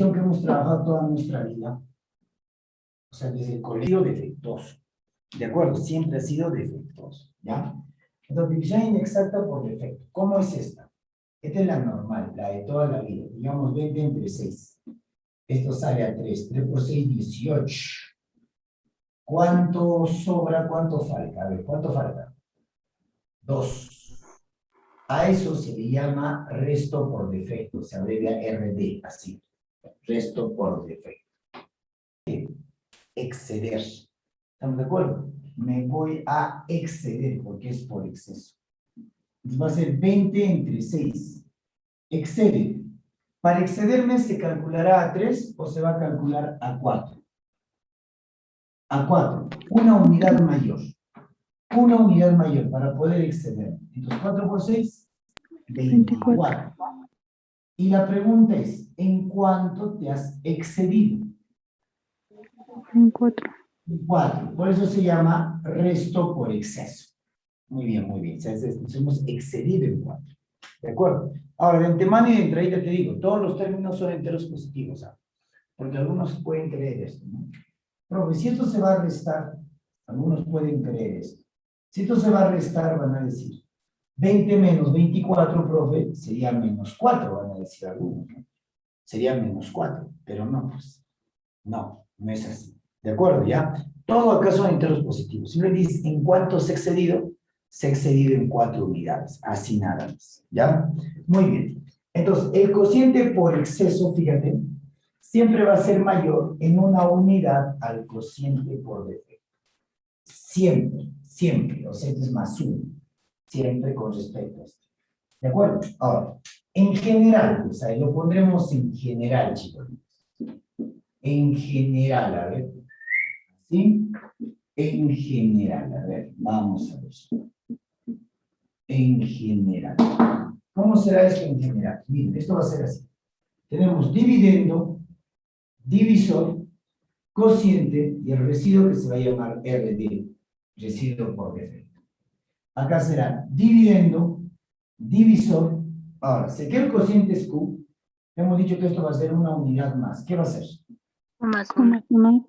división que hemos trabajado toda nuestra vida. O sea, desde el colegio defectuoso. ¿De acuerdo? Siempre ha sido defectuoso. ¿Ya? Entonces, división inexacta por defecto. ¿Cómo es esta? Esta es la normal, la de toda la vida. Digamos 20 entre 6. Esto sale a 3. 3 por 6, 18. ¿Cuánto sobra? ¿Cuánto falta? A ver, ¿cuánto falta? 2. A eso se le llama resto por defecto. Se abrevia RD, así. Resto por defecto. Exceder. ¿Estamos de acuerdo? Me voy a exceder porque es por exceso. Entonces va a ser 20 entre 6. Excede. Para excederme se calculará a 3 o se va a calcular a 4. A 4. Una unidad mayor. Una unidad mayor para poder exceder. Entonces 4 por 6, 24. Y la pregunta es, ¿en cuánto te has excedido? En 4. 4. Por eso se llama resto por exceso. Muy bien, muy bien. Nos hemos excedido en 4. ¿De acuerdo? Ahora, de antemano y de entrada te digo, todos los términos son enteros positivos, ¿sabes? Porque algunos pueden creer esto, ¿no? Profe, si esto se va a restar, algunos pueden creer esto. Si esto se va a restar, van a decir, 20 menos 24, profe, sería menos 4, van a decir algunos, ¿no? Sería menos 4, pero no, pues, no es así. ¿De acuerdo? ¿Ya? Todo acá son enteros positivos. Si me dices, ¿en cuánto se ha excedido? Se ha excedido en 4 unidades, así nada más. ¿Ya? Muy bien. Entonces, el cociente por exceso, fíjate, siempre va a ser mayor en una unidad al cociente por defecto. Siempre, siempre. O sea, esto es más 1. Siempre con respecto a esto. ¿De acuerdo? Ahora, en general, pues ahí lo pondremos en general, chicos. En general, a ver. ¿Sí? En general, a ver, vamos a ver. En general. ¿Cómo será esto en general? Miren, esto va a ser así. Tenemos dividendo, divisor, cociente y el residuo que se va a llamar RD, residuo por defecto. Acá será dividendo, divisor. Ahora, sé que el cociente es Q. Hemos dicho que esto va a ser una unidad más. ¿Qué va a ser? Q más 1.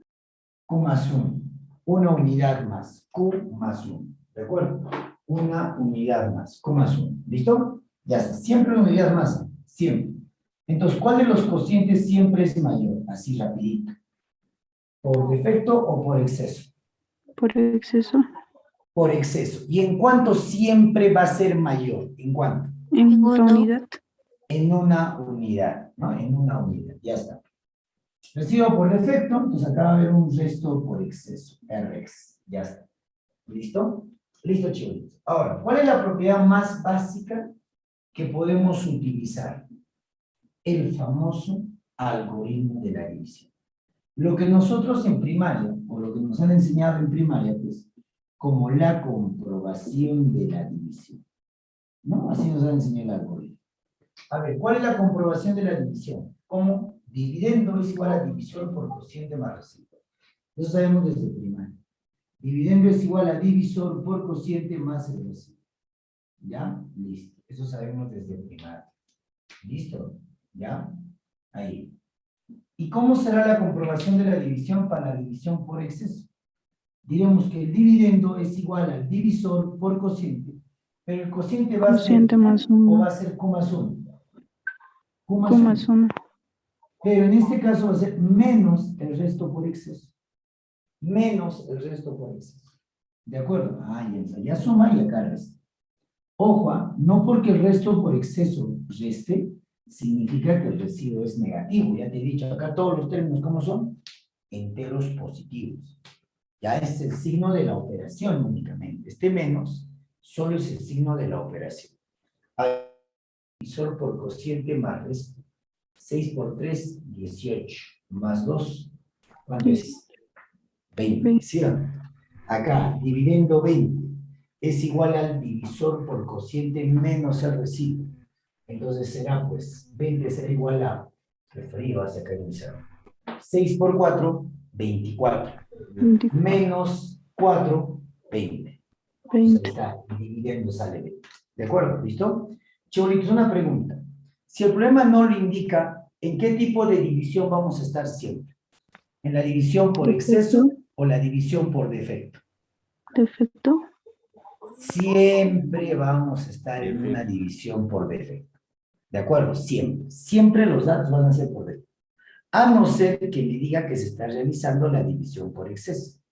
Q más 1. Una unidad más. Q más 1. ¿De acuerdo? Una unidad más. Q más 1. ¿Listo? Ya está. Siempre una unidad más. Siempre. Entonces, ¿cuál de los cocientes siempre es mayor? Así rapidito. ¿Por defecto o por exceso? Por exceso. Por exceso. ¿Y en cuánto siempre va a ser mayor? ¿En cuánto? En una unidad. En una unidad, ¿no? En una unidad. Ya está. Residuo por defecto, entonces acá va a haber un resto por exceso. Rx. Ya está. ¿Listo? Listo, chicos. Ahora, ¿cuál es la propiedad más básica que podemos utilizar? El famoso algoritmo de la división. Lo que nosotros en primaria, o lo que nos han enseñado en primaria, pues, como la comprobación de la división. ¿No? Así nos han enseñado el algoritmo. A ver, ¿cuál es la comprobación de la división? ¿Cómo? Dividendo es igual a división por cociente más residuo. Eso sabemos desde primaria. Dividendo es igual a divisor por cociente más el residuo. ¿Ya? Listo. Eso sabemos desde primaria. ¿Listo? ¿Ya? Ahí. ¿Y cómo será la comprobación de la división para la división por exceso? Diremos que el dividendo es igual al divisor por cociente, pero el cociente va a ser Cociente más o 1. va a ser Q más 1. Q Q más 1. Pero en este caso va a ser menos el resto por exceso. Menos el resto por exceso. ¿De acuerdo? Ah, ya suma y acá resta. Ojo, no porque el resto por exceso reste, significa que el residuo es negativo. Ya te he dicho, acá todos los términos, ¿cómo son? Enteros positivos. Ya es el signo de la operación únicamente. Este menos solo es el signo de la operación. Divisor por cociente más resto. 6 por 3, 18. Más 2, ¿cuánto es? 20. ¿Sí? Acá, dividendo 20 es igual al divisor por cociente menos el residuo. Entonces será, pues, 20 será igual a, referido a sacar un 0. 6 por 4, 24. Menos 4, 20. Entonces ahí está, dividiendo sale 20. ¿De acuerdo? ¿Listo? Cholitos, una pregunta. Si el problema no lo indica, ¿En qué tipo de división vamos a estar siempre? ¿En la división por exceso o la división por defecto? Defecto. Siempre vamos a estar en una división por defecto. ¿De acuerdo? Siempre. Siempre los datos van a ser por defecto. A no ser que me diga que se está realizando la división por exceso.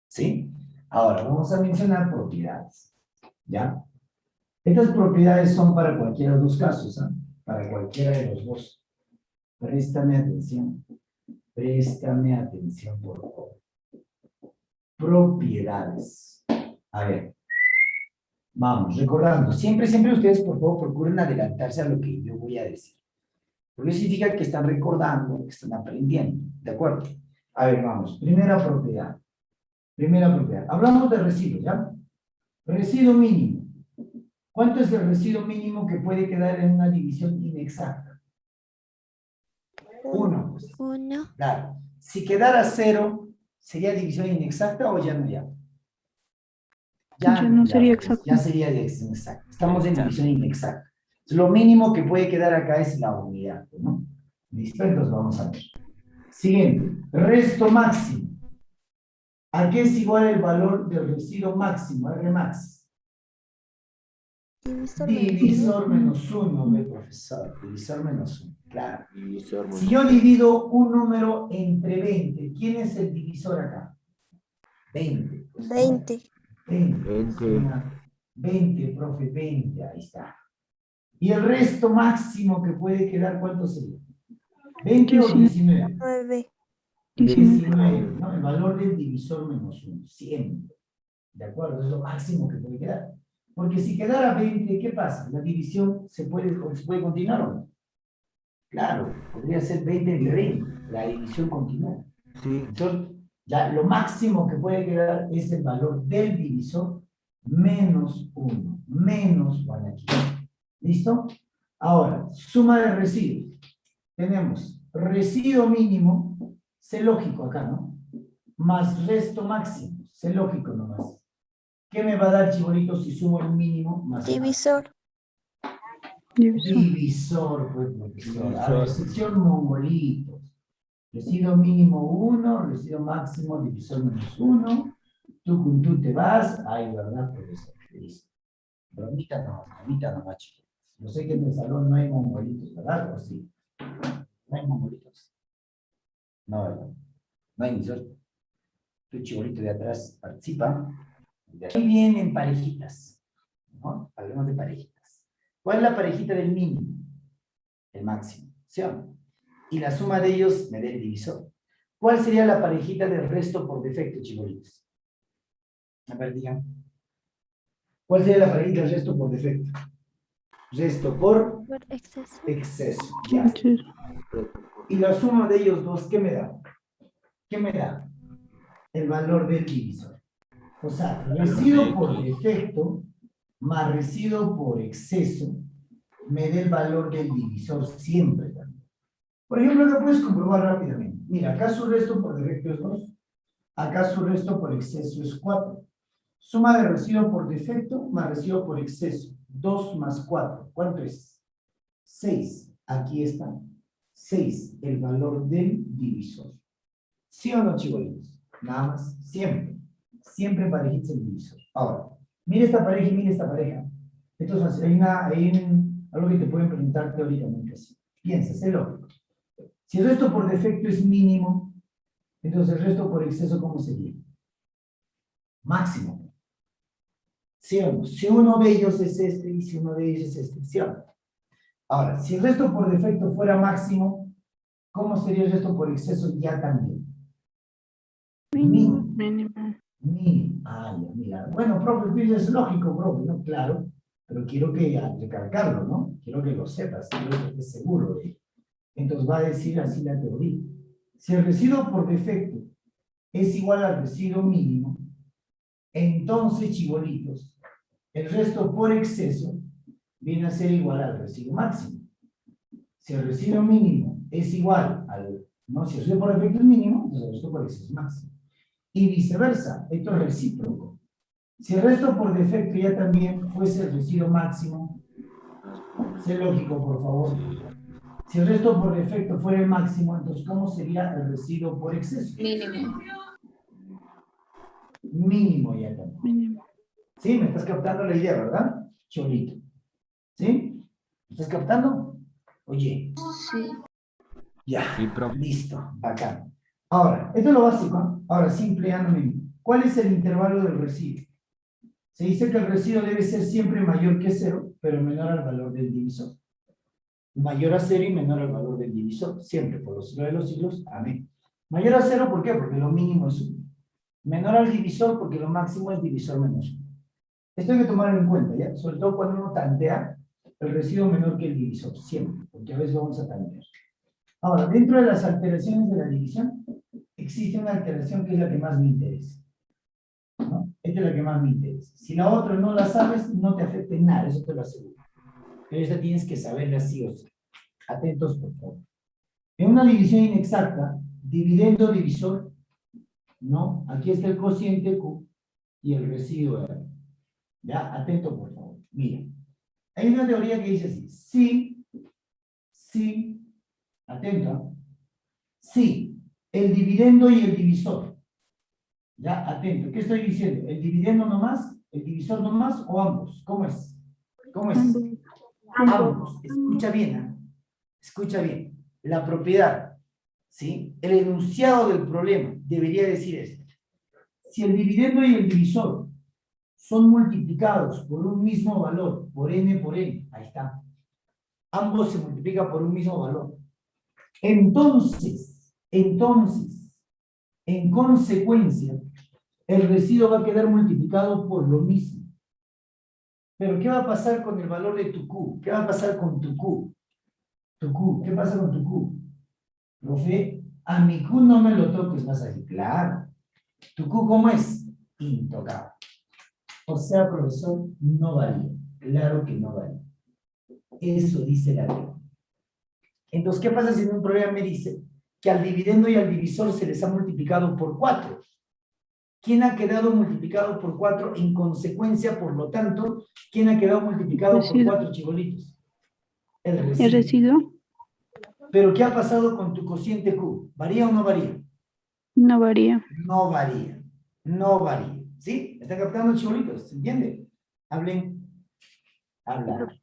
¿Sí? Ahora, vamos a mencionar propiedades. ¿Ya? Estas propiedades son para cualquiera de los casos, ¿eh? Para cualquiera de los dos. Préstame atención. Préstame atención, por favor. Propiedades. A ver. Vamos, recordando. Siempre ustedes, por favor, procuren adelantarse a lo que yo voy a decir. Porque eso significa que están recordando, que están aprendiendo. ¿De acuerdo? A ver, vamos. Primera propiedad. Primera propiedad. Hablamos de residuos, ¿ya? Residuo mínimo. ¿Cuánto es el residuo mínimo que puede quedar en una división inexacta? 1. Pues. 1. Claro. Si quedara 0, ¿sería división inexacta o ya no ya? Ya no sería exacto. Ya sería inexacta. Estamos en división inexacta. Lo mínimo que puede quedar acá es la unidad, ¿no? ¿Listo? Entonces vamos a ver. Siguiente. Resto máximo. ¿A qué es igual el valor del residuo máximo? R max. Divisor menos 1, ¿ve, profesor? Divisor menos 1, claro. Si yo divido un número entre 20, ¿quién es el divisor acá? 20. Pues, 20. 20, profe, 20, ahí está. ¿Y el resto máximo que puede quedar cuánto sería? ¿20 o 19? 9. 19, ¿no? El valor del divisor menos 1, siempre. ¿De acuerdo? Es lo máximo que puede quedar. Porque si quedara 20, ¿qué pasa? ¿La división se puede continuar o no? Claro, podría ser 20 entre 20. La división continúa. Sí. Entonces, ya lo máximo que puede quedar es el valor del divisor menos 1. Menos, van aquí. ¿Listo? Ahora, suma de residuos. Tenemos residuo mínimo, sé lógico acá, ¿no? Más resto máximo, sé lógico nomás. ¿Qué me va a dar, chibolito, si sumo el mínimo más el Divisor. Divisor, pues, profesor. A ver, sección mongolitos. Residuo mínimo 1, residuo máximo, divisor menos 1. Tú con tú te vas. Ay, ¿verdad, profesor? Listo. Bromita no, chicos. Yo sé que en el salón no hay mongolitos, ¿verdad? ¿O sí? ¿No hay mongolitos? No, ¿verdad? No hay ni suerte. Tu chibolito de atrás participa. De aquí vienen parejitas, ¿no? Hablemos de parejitas. ¿Cuál es la parejita del mínimo? El máximo, ¿sí o no? Y la suma de ellos me da el divisor. ¿Cuál sería la parejita del resto por defecto, chibolitos? A ver, digan. ¿Cuál sería la parejita del resto por defecto? Resto por exceso. Ya. Y la suma de ellos dos, ¿qué me da? ¿Qué me da? El valor del divisor. O sea, residuo por defecto más residuo por exceso me da el valor del divisor siempre también. Por ejemplo, lo puedes comprobar rápidamente. Mira, acá su resto por defecto es 2. Acá su resto por exceso es 4. Suma de residuo por defecto más residuo por exceso. 2 más 4. ¿Cuánto es? 6. Aquí está. 6, el valor del divisor. ¿Sí o no, chicos? Nada más. Siempre. Siempre parejitas el divisor. Ahora, mira esta pareja y mira esta pareja. Entonces, hay algo que te pueden preguntar teóricamente así. Piensa, sé lógico. Si el resto por defecto es mínimo, entonces el resto por exceso, ¿cómo sería? Máximo. ¿Sí o no? Si uno de ellos es este y si uno de ellos es este, ¿sí o no? Ahora, si el resto por defecto fuera máximo, ¿cómo sería el resto por exceso ya también? Mínimo. Mínimo. Ah, ya, mira. Bueno, profe, es lógico, profe, ¿no? Claro, pero quiero que recalcarlo, ¿no? Quiero que lo sepas, quiero que estés seguro de ello. Entonces va a decir así la teoría. Si el residuo por defecto es igual al residuo mínimo, entonces, chibolitos, el resto por exceso viene a ser igual al residuo máximo. Si el residuo mínimo es igual al, no, si el residuo por defecto es mínimo, entonces el resto por exceso es máximo. Y viceversa, esto es recíproco. Si el resto por defecto ya también fuese el residuo máximo, sé lógico, por favor. Si Si el resto por defecto fuera el máximo, entonces ¿cómo sería el residuo por exceso? Mínimo. Mínimo ya también. Mínimo. ¿Sí? ¿Me estás captando la idea, verdad? Cholito. ¿Sí? ¿Me estás captando? Oye. Sí. Ya. Sí, profe. Listo. Bacán. Ahora, esto es lo básico. Ahora, simple anónimo. ¿Cuál es el intervalo del residuo? Se dice que el residuo debe ser siempre mayor que 0, pero menor al valor del divisor. Mayor a 0 y menor al valor del divisor. Siempre, por los siglos de los siglos. Amén. Mayor a 0, ¿por qué? Porque lo mínimo es 1. Menor al divisor, porque lo máximo es divisor menos 1. Esto hay que tomarlo en cuenta, ¿ya? Sobre todo cuando uno tantea el residuo menor que el divisor. Siempre, porque a veces vamos a tantear. Ahora, dentro de las alteraciones de la división, existe una alteración que es la que más me interesa, ¿no? Esta es la que más me interesa. Si la otra no la sabes, no te afecta en nada, eso te lo aseguro. Pero esta tienes que saberla sí o sí. Atentos, por favor. En una división inexacta, dividendo divisor, ¿no? Aquí está el cociente Q y el residuo R. Ya, atento, por favor. Mira, hay una teoría que dice así. Si, atento, si el dividendo y el divisor, ya, atento, ¿qué estoy diciendo? ¿El dividendo nomás, el divisor nomás o ambos? ¿Cómo es? ¿Cómo es? Ambos. Escucha bien, ¿eh? Escucha bien. La propiedad, ¿sí? El enunciado del problema debería decir esto. Si el dividendo y el divisor son multiplicados por un mismo valor, por n por n, ahí está. Ambos se multiplican por un mismo valor. Entonces, en consecuencia, el residuo va a quedar multiplicado por lo mismo. Pero, ¿qué va a pasar con el valor de tu Q? ¿Qué va a pasar con tu Q? Tu Q, ¿qué pasa con tu Q? Profe, a mi Q no me lo toques más allí. Claro. ¿Tu Q cómo es? Intocable. O sea, profesor, no varía. Claro que no varía. Eso dice la ley. Entonces, ¿qué pasa si en un problema me dice que al dividendo y al divisor se les ha multiplicado por 4? ¿Quién ha quedado multiplicado por 4? En consecuencia, por lo tanto, ¿quién ha quedado multiplicado por 4, chibolitos? El residuo. El residuo Pero, ¿qué ha pasado con tu cociente Q? ¿Varía o no varía? no varía. No varía. No varía. ¿Sí? ¿Me están captando, chibolitos? ¿Se entiende? Hablen. Habla.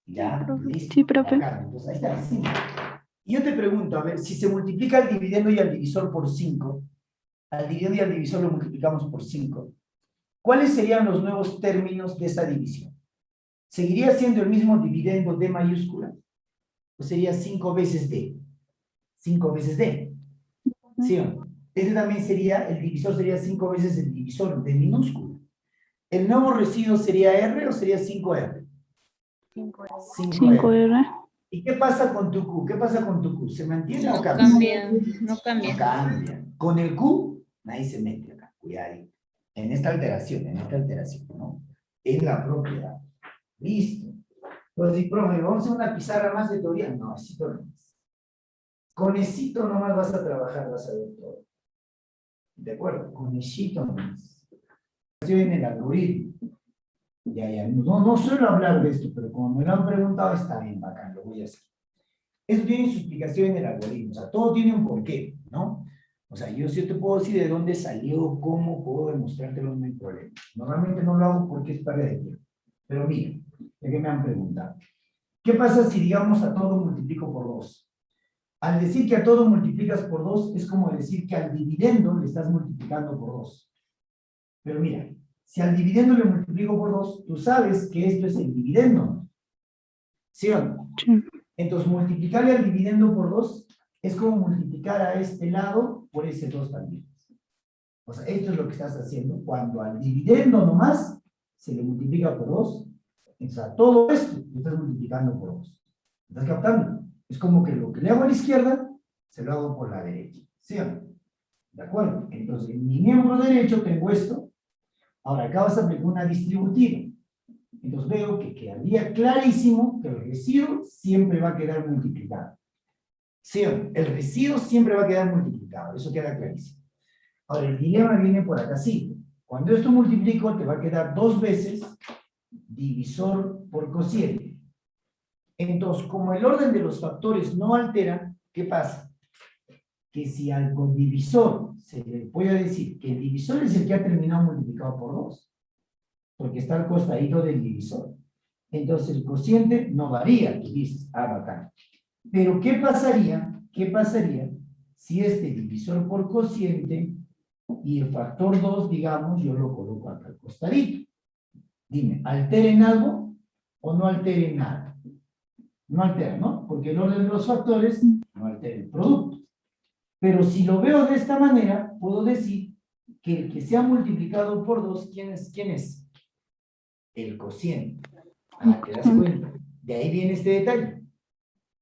Ya, listo. Sí, profe. Bacán. Entonces, ahí está, sí. Y yo te pregunto, a ver, si se multiplica el dividendo y el divisor por 5, al dividendo y al divisor lo multiplicamos por 5, ¿cuáles serían los nuevos términos de esa división? ¿Seguiría siendo el mismo dividendo D mayúscula? ¿O sería 5 veces D? 5 veces D. ¿Sí o no? Este también sería, el divisor sería 5 veces el divisor D minúscula. ¿El nuevo residuo sería R o sería 5R? 5R. 5R. ¿Y qué pasa con tu Q? ¿Qué pasa con tu Q? ¿Se mantiene o No cambia? cambia. No No cambia. cambia. Con el Q, nadie se mete acá. Cuidado. En esta alteración, ¿no? Es la propiedad. Listo. Entonces, profe, ¿vamos a hacer una pizarra más de teoría? No, así no. Con esito nomás vas a trabajar, vas a ver todo. ¿De acuerdo? Con esito nomás. En el algoritmo. Ya. No suelo hablar de esto, pero como me lo han preguntado, está bien, bacán, lo voy a hacer. Eso tiene su explicación en el algoritmo, o sea, todo tiene un porqué, ¿no? O sea, yo sí te puedo decir de dónde salió, cómo puedo demostrártelo, no hay problema. Normalmente no lo hago porque es pérdida de tiempo. Pero mira, ya que me han preguntado. ¿Qué pasa si, digamos, a todo multiplico por 2? Al decir que a todo multiplicas por 2, es como decir que al dividendo le estás multiplicando por 2. Pero mira, si al dividendo le multiplico por 2, tú sabes que esto es el dividendo. ¿Sí o no? Sí. Entonces, multiplicarle al dividendo por 2 es como multiplicar a este lado por ese 2 también. O sea, esto es lo que estás haciendo. Cuando al dividendo nomás se le multiplica por 2, entonces a todo esto lo estás multiplicando por 2. ¿Estás captando? Es como que lo que le hago a la izquierda, se lo hago por la derecha. ¿Sí o no? ¿De acuerdo? Entonces, en mi miembro derecho tengo esto. Ahora, acá vas a aplicar una distributiva. Entonces veo que quedaría clarísimo que el residuo siempre va a quedar multiplicado. ¿Sí o no? El residuo siempre va a quedar multiplicado. Eso queda clarísimo. Ahora, el dilema viene por acá, sí. Cuando esto multiplico, te va a quedar 2 veces divisor por cociente. Entonces, como el orden de los factores no altera, ¿qué pasa? Que si al codivisor se le puede decir que el divisor es el que ha terminado multiplicado por 2, porque está al costadito del divisor. Entonces el cociente no varía, tú dices, bacán. Pero ¿qué pasaría si este divisor por cociente y el factor 2, digamos, yo lo coloco acá al costadito? Dime, ¿altera en algo o no altera en nada? No altera, ¿no? Porque el orden de los factores no altera el producto. Pero si lo veo de esta manera, puedo decir que el que se ha multiplicado por 2, ¿quién es? El cociente. ¿Te das cuenta? De ahí viene este detalle.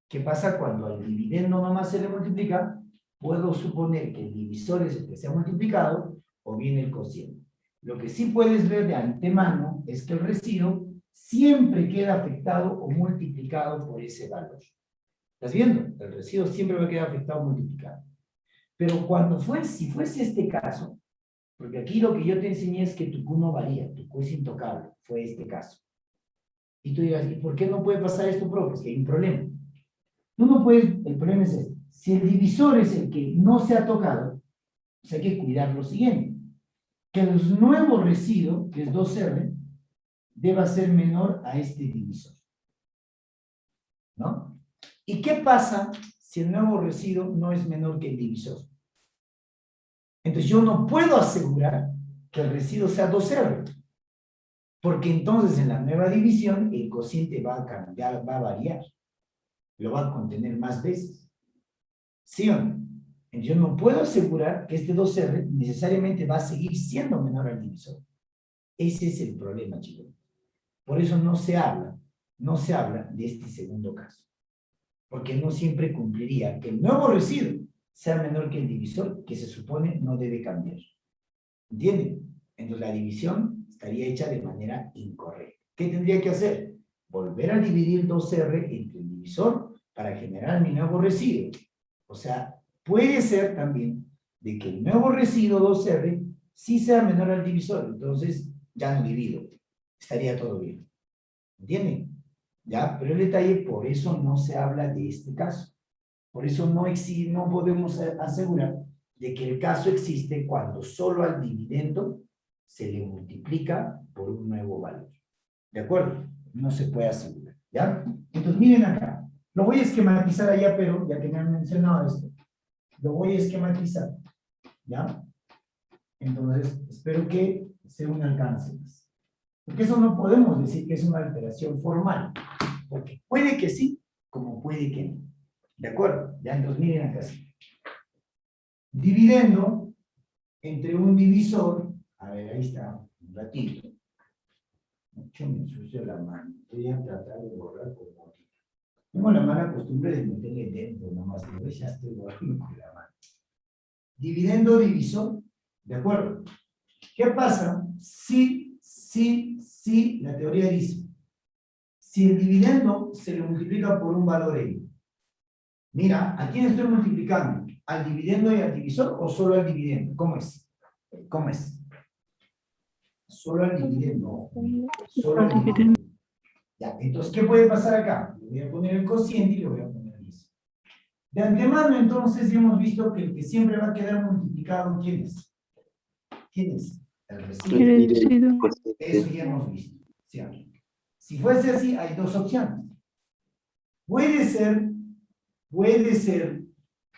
¿Qué pasa cuando al dividendo nomás se le multiplica? Puedo suponer que el divisor es el que se ha multiplicado o bien el cociente. Lo que sí puedes ver de antemano es que el residuo siempre queda afectado o multiplicado por ese valor. ¿Estás viendo? El residuo siempre va a quedar afectado o multiplicado. Pero si fuese este caso, porque aquí lo que yo te enseñé es que tu Q no varía, tu Q es intocable, fue este caso. Y tú dirás, ¿y por qué no puede pasar esto, profe? Es que hay un problema. Tú no puedes, el problema es este. Si el divisor es el que no se ha tocado, pues hay que cuidar lo siguiente. Que el nuevo residuo, que es 2R, deba ser menor a este divisor. ¿No? ¿Y qué pasa si el nuevo residuo no es menor que el divisor? Entonces yo no puedo asegurar que el residuo sea 2R. Porque entonces en la nueva división el cociente va a cambiar, va a variar. Lo va a contener más veces. ¿Sí o no? Entonces yo no puedo asegurar que este 2R necesariamente va a seguir siendo menor al divisor. Ese es el problema, chicos. Por eso no se habla de este segundo caso. Porque no siempre cumpliría que el nuevo residuo sea menor que el divisor, que se supone no debe cambiar. ¿Entienden? Entonces la división estaría hecha de manera incorrecta. ¿Qué tendría que hacer? Volver a dividir 2R entre el divisor para generar mi nuevo residuo. O sea, puede ser también de que el nuevo residuo 2R sí sea menor al divisor. Entonces ya no divido. Estaría todo bien. ¿Entienden? ¿Ya? Pero el detalle, por eso no se habla de este caso. Por eso no podemos asegurar de que el caso existe cuando solo al dividendo se le multiplica por un nuevo valor. ¿De acuerdo? No se puede asegurar. ¿Ya? Entonces miren acá. Lo voy a esquematizar allá, pero ya que me han mencionado esto, lo voy a esquematizar. ¿Ya? Entonces, espero que sea un alcance. Porque eso no podemos decir que es una alteración formal. Porque puede que sí, como puede que no. ¿De acuerdo? Ya entonces miren acá. Dividendo entre un divisor, a ver, ahí está, un ratito. Mucho me ensucio la mano. Voy a tratar de borrar con otro. Tengo la mala costumbre de meterle dentro nomás, pero ya estoy borrando con la mano. Dividendo divisor, ¿de acuerdo? ¿Qué pasa si la teoría dice, si el dividendo se le multiplica por un valor N? Mira, ¿a quién estoy multiplicando? ¿Al dividendo y al divisor o solo al dividendo? ¿Cómo es? ¿Cómo es? Solo al dividendo. Solo al dividendo. Ya, entonces, ¿qué puede pasar acá? Le voy a poner el cociente y le voy a poner eso. De antemano, entonces, ya hemos visto que el que siempre va a quedar multiplicado, ¿quién es? ¿Quién es? El residuo. Eso ya hemos visto. ¿Sí? Si fuese así, hay dos opciones. Puede ser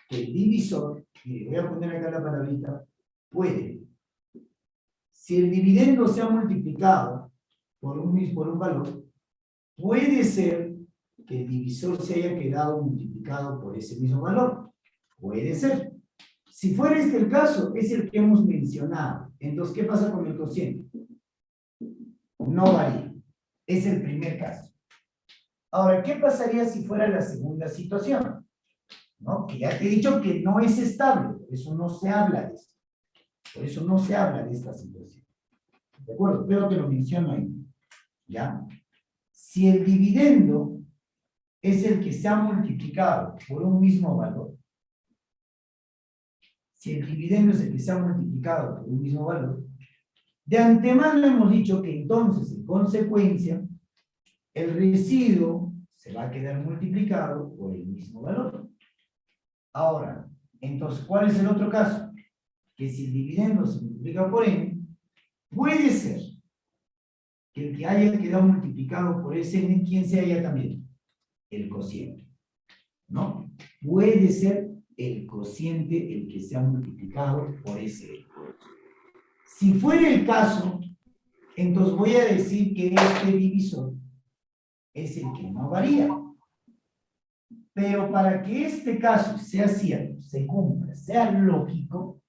que el divisor, mire, voy a poner acá la palabrita, puede. Si el dividendo se ha multiplicado por un valor, puede ser que el divisor se haya quedado multiplicado por ese mismo valor. Puede ser. Si fuera este el caso, es el que hemos mencionado. Entonces, ¿qué pasa con el cociente? No varía. Es el primer caso. Ahora, ¿qué pasaría si fuera la segunda situación? ¿No? Que ya te he dicho que no es estable, por eso no se habla de esto. Por eso no se habla de esta situación. ¿De acuerdo? Pero te lo menciono ahí. ¿Ya? Si el dividendo es el que se ha multiplicado por un mismo valor, si el dividendo es el que se ha multiplicado por un mismo valor, de antemano hemos dicho que entonces, en consecuencia, el residuo se va a quedar multiplicado por el mismo valor. Ahora, entonces, ¿cuál es el otro caso? Que si el dividendo se multiplica por n, puede ser que el que haya quedado multiplicado por ese n, ¿quién se haya también? El cociente, ¿no? Puede ser el cociente el que se ha multiplicado por ese n. Si fuera el caso, entonces voy a decir que este divisor es el que no varía. Pero para que este caso sea cierto, se cumpla, sea lógico,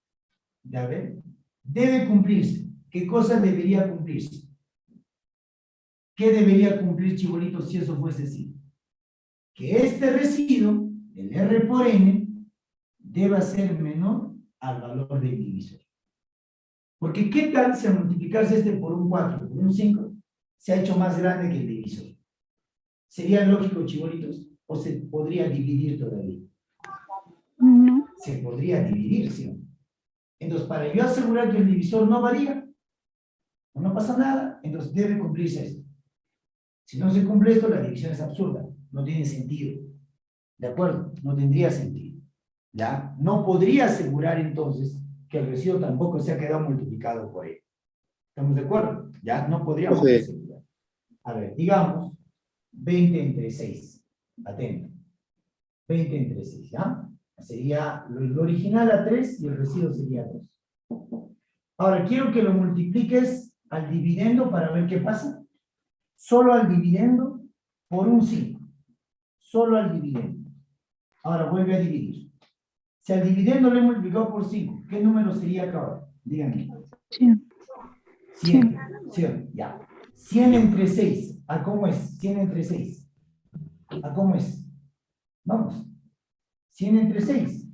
¿ya ven? Debe cumplirse. ¿Qué cosa debería cumplirse? ¿Qué debería cumplir, chibolitos, si eso fuese así? Que este residuo, el R por N, deba ser menor al valor del divisor. Porque ¿qué tal si al multiplicarse este por un 4, por un 5, se ha hecho más grande que el divisor? ¿Sería lógico, chibolitos? ¿O se podría dividir todavía? No. Se podría dividir, ¿sí? Entonces, para yo asegurar que el divisor no varía, no pasa nada, entonces debe cumplirse esto. Si no se cumple esto, la división es absurda, no tiene sentido. ¿De acuerdo? No tendría sentido. ¿Ya? No podría asegurar entonces que el residuo tampoco se ha quedado multiplicado por él. ¿Estamos de acuerdo? ¿Ya? No podríamos asegurar. A ver, digamos 20 entre 6. Atento. 20 entre 6, ¿ya? Sería lo original a 3 y el residuo sería 2. Ahora, quiero que lo multipliques al dividendo para ver qué pasa. Solo al dividendo por un 5. Solo al dividendo. Ahora vuelve a dividir. Si al dividendo lo he multiplicado por 5, ¿qué número sería acá ahora? Díganme. 100. 100. 100, ya. 100 entre 6. ¿A cómo es? 100 entre 6. ¿A cómo es? Vamos. 100 entre 6.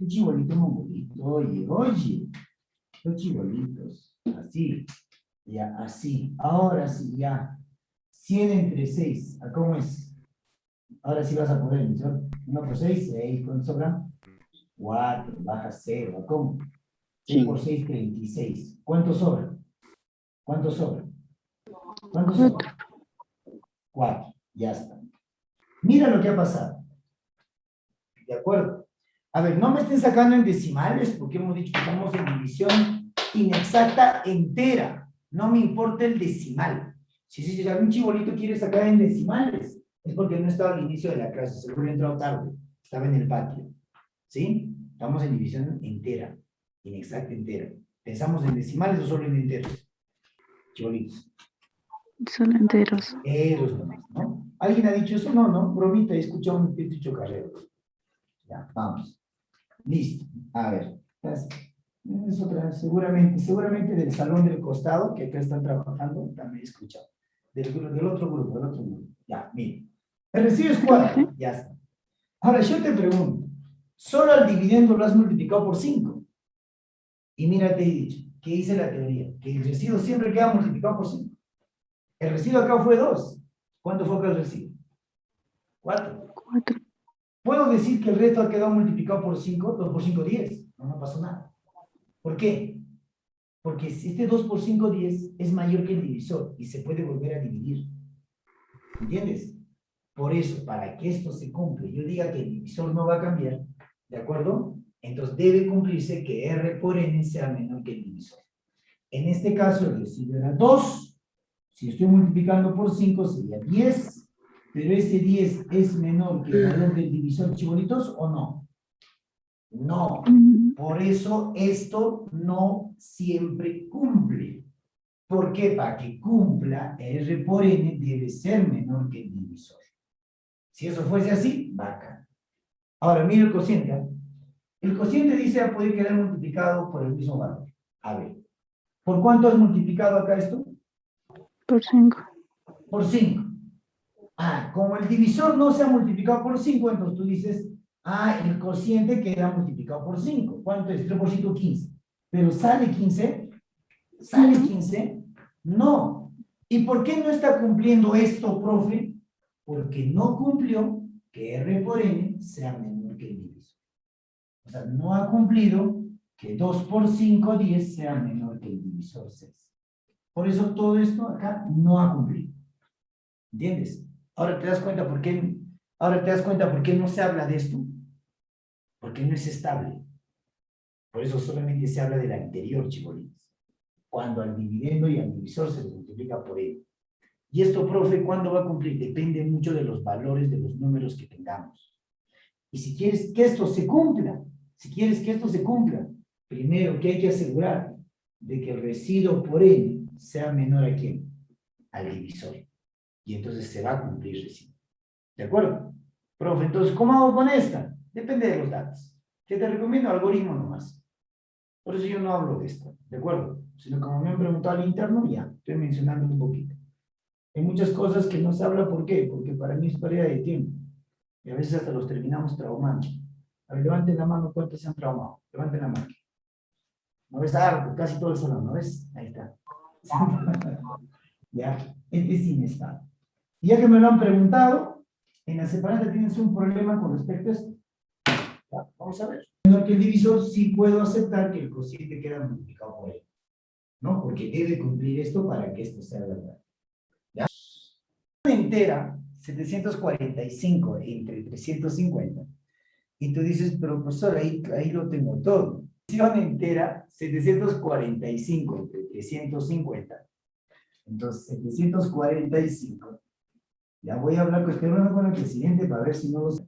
Un chibolito mongolito. Oye. Los chibolitos. Así. Ya, así. Ahora sí, ya. 100 entre 6. ¿A cómo es? Ahora sí vas a poder, ¿no? 1 por 6, 6. ¿Cuánto sobra? 4. Baja 0. ¿A cómo? 6 por 6, 36. ¿Cuánto sobra? ¿Cuánto sobra? ¿Cuánto sobra? 4. Ya está. Mira lo que ha pasado. ¿De acuerdo? A ver, no me estén sacando en decimales porque hemos dicho que estamos en división inexacta entera. No me importa el decimal. Si algún chibolito quiere sacar en decimales, es porque no estaba al inicio de la clase, seguro ha entrado tarde, estaba en el patio. ¿Sí? Estamos en división entera, inexacta entera. ¿Pensamos en decimales o solo en enteros? Chibolitos. Solo enteros. Enteros nomás, ¿no? ¿Alguien ha dicho eso? No, no, bromita, he escuchado un dicho carrero. Ya, vamos. Listo. A ver. Es otra, seguramente del salón del costado, que acá están trabajando, también he escuchado. Del otro grupo. Ya, miren. El residuo es 4, ya está. Ahora, yo te pregunto, solo al dividendo lo has multiplicado por 5. Y mira, te he dicho, que hice la teoría, que el residuo siempre queda multiplicado por 5. El residuo acá fue 2. ¿Cuánto fue acá el residuo? 4. 4. ¿Puedo decir que el resto ha quedado multiplicado por 5? 2 por 5, 10. No pasó nada. ¿Por qué? Porque si este 2 por 5, 10 es mayor que el divisor y se puede volver a dividir. ¿Entiendes? Por eso, para que esto se cumpla, yo diga que el divisor no va a cambiar, ¿de acuerdo? Entonces debe cumplirse que R por N sea menor que el divisor. En este caso el residuo era 2. Si estoy multiplicando por 5 sería 10. Pero ese 10 es menor que el valor del divisor, chibolitos, ¿o no? No. Por eso esto no siempre cumple. ¿Por qué? Para que cumpla, R por N debe ser menor que el divisor. Si eso fuese así, bacán. Ahora, mira el cociente. ¿Eh? El cociente dice a poder quedar multiplicado por el mismo valor. A ver, ¿por cuánto has multiplicado acá esto? Por 5. Por 5. Ah, como el divisor no se ha multiplicado por 5, entonces tú dices, el cociente queda multiplicado por 5. ¿Cuánto es? 3 por 5, 15. ¿Pero sale 15? ¿Sale 15? No. ¿Y por qué no está cumpliendo esto, profe? Porque no cumplió que R por N sea menor que el divisor. O sea, no ha cumplido que 2 por 5, 10 sea menor que el divisor 6. Por eso todo esto acá no ha cumplido. ¿Entiendes? Ahora te das cuenta por qué, ahora te das cuenta por qué no se habla de esto. Porque no es estable. Por eso solamente se habla del anterior, chibolines. Cuando al dividendo y al divisor se les multiplica por él. Y esto, profe, ¿cuándo va a cumplir? Depende mucho de los valores de los números que tengamos. Y si quieres que esto se cumpla, primero que hay que asegurar de que el residuo por n sea menor a quién, al divisor. Y entonces se va a cumplir el residuo. ¿De acuerdo? Profe, entonces, ¿cómo hago con esta? Depende de los datos. ¿Qué te recomiendo? Algoritmo nomás. Por eso yo no hablo de esto, ¿de acuerdo? Sino como me han preguntado al interno, ya, estoy mencionando un poquito. Hay muchas cosas que no se habla, ¿por qué? Porque para mí es pérdida de tiempo. Y a veces hasta los terminamos traumando. A ver, levanten la mano, ¿cuántos se han traumado? Levanten la mano. ¿No ves? Casi todo el salón, ¿no ves? Ahí está. Ya, es inestable. Y ya que me lo han preguntado, en la separata tienes un problema con respecto a esto. ¿Ya? Vamos a ver. Menor que el divisor, sí puedo aceptar que el cociente queda multiplicado por él. ¿No? Porque debe cumplir esto para que esto sea verdad. ¿Ya? Una entera, 745 entre 350. Y tú dices, pero profesor, ahí lo tengo todo. Fracción entera, 745 entre 350. Entonces, 745. Ya voy a hablar con el presidente para ver si no lo sé.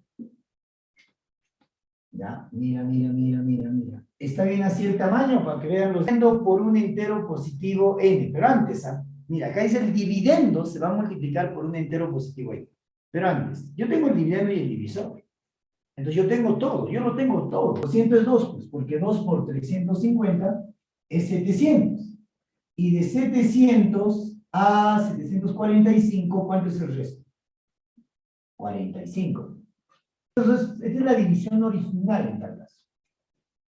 Ya, mira. ¿Está bien así el tamaño? Para que vean los dividendos por un entero positivo n. Pero antes, mira, acá dice el dividendo se va a multiplicar por un entero positivo n. Pero antes, yo tengo el dividendo y el divisor. Entonces yo tengo todo, yo lo tengo todo. 200 es 2, pues, porque 2 por 350 es 700. Y de 700 a 745, ¿cuánto es el resto? 45. Entonces, esta es la división original en tal caso.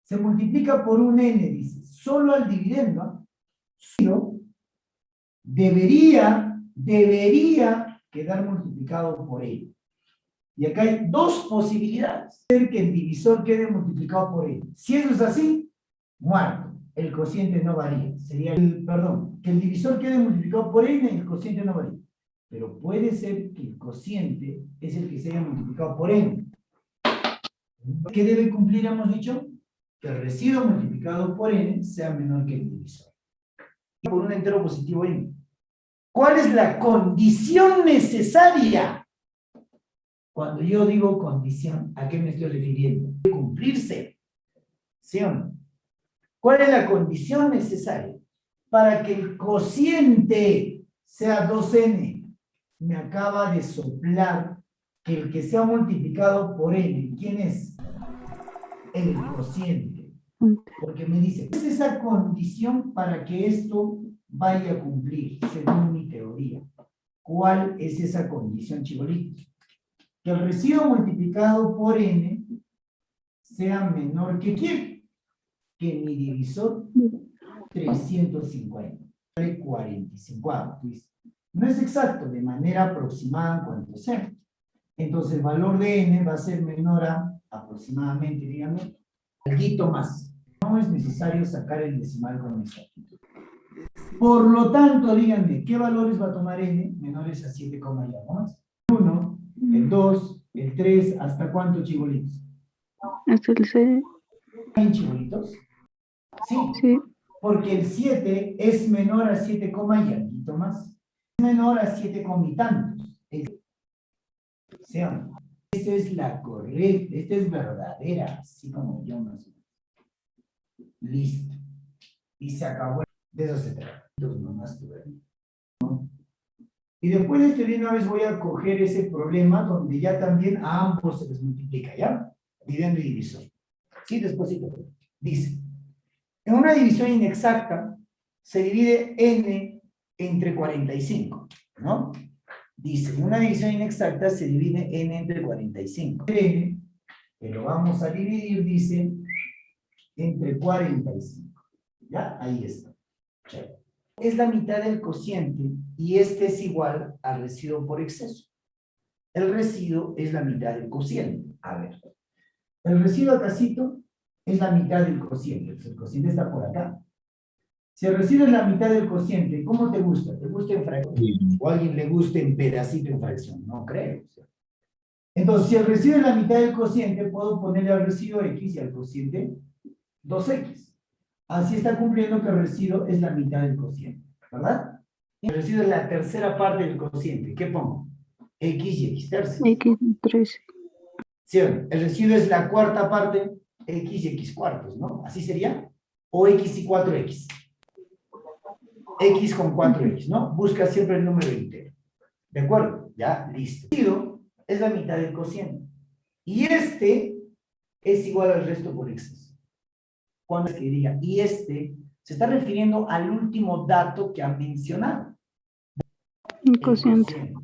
Se multiplica por un n, dice, solo al dividendo, ¿no? Debería quedar multiplicado por él. Y acá hay dos posibilidades. Ser que el divisor quede multiplicado por él. Si eso es así, muerto. El cociente no varía. Sería que el divisor quede multiplicado por n y el cociente no varía. Pero puede ser que el cociente es el que se haya multiplicado por n. ¿Qué debe cumplir, hemos dicho? Que el residuo multiplicado por n sea menor que el divisor. Por un entero positivo n. ¿Cuál es la condición necesaria? Cuando yo digo condición, ¿a qué me estoy refiriendo? Debe cumplirse. ¿Sí o no? ¿Cuál es la condición necesaria? Para que el cociente sea 2n. Me acaba de soplar que el que sea multiplicado por n, ¿quién es? El cociente. Porque me dice, ¿cuál es esa condición para que esto vaya a cumplir, según mi teoría? ¿Cuál es esa condición, chibolitos? Que el residuo multiplicado por n sea menor que ¿quién? Que mi divisor 350. 45. No es exacto, de manera aproximada en cuanto sea. Entonces el valor de n va a ser menor a aproximadamente, díganme, algo más. No es necesario sacar el decimal con exactitud. Por lo tanto, díganme, ¿qué valores va a tomar n menores a 7, ya no más? 1, el 2, el 3, ¿hasta cuánto, chibolitos? Hasta el C. ¿En chibolitos? Sí, Sí. porque el 7 es menor a 7, y algo más. Es menor a 7 y tantos. Esta es la correcta, esta es verdadera, así como yo más o menos. Listo. Y se acabó. De eso se trata. Nomás tú, ¿no? Y después de este, de una vez voy a coger ese problema donde ya también a ambos se les multiplica, ¿ya? Dividendo y divisor. Sí, despuésito. Dice, en una división inexacta se divide n entre 45, ¿no? Dice, en una división inexacta se divide n entre 45. N, que lo vamos a dividir, dice, entre 45. ¿Ya? Ahí está. Chévere. Es la mitad del cociente y este es igual al residuo por exceso. El residuo es la mitad del cociente. A ver. El residuo acácito es la mitad del cociente. El cociente está por acá. Si el residuo es la mitad del cociente, ¿cómo te gusta? ¿Te gusta en fracción? ¿O a alguien le gusta en pedacito en fracción? No creo. Entonces, si el residuo es la mitad del cociente, puedo ponerle al residuo X y al cociente 2X. Así está cumpliendo que el residuo es la mitad del cociente, ¿verdad? El residuo es la tercera parte del cociente. ¿Qué pongo? X y X tercios. X13. ¿Sí? El residuo es la cuarta parte, X y X cuartos, ¿no? ¿Así sería? O X y 4X. X con 4X, ¿no? Busca siempre el número entero. ¿De acuerdo? Ya, listo. El residuo es la mitad del cociente. Y este es igual al resto por exceso. Cuando es que diga, y este, se está refiriendo al último dato que han mencionado. El cociente.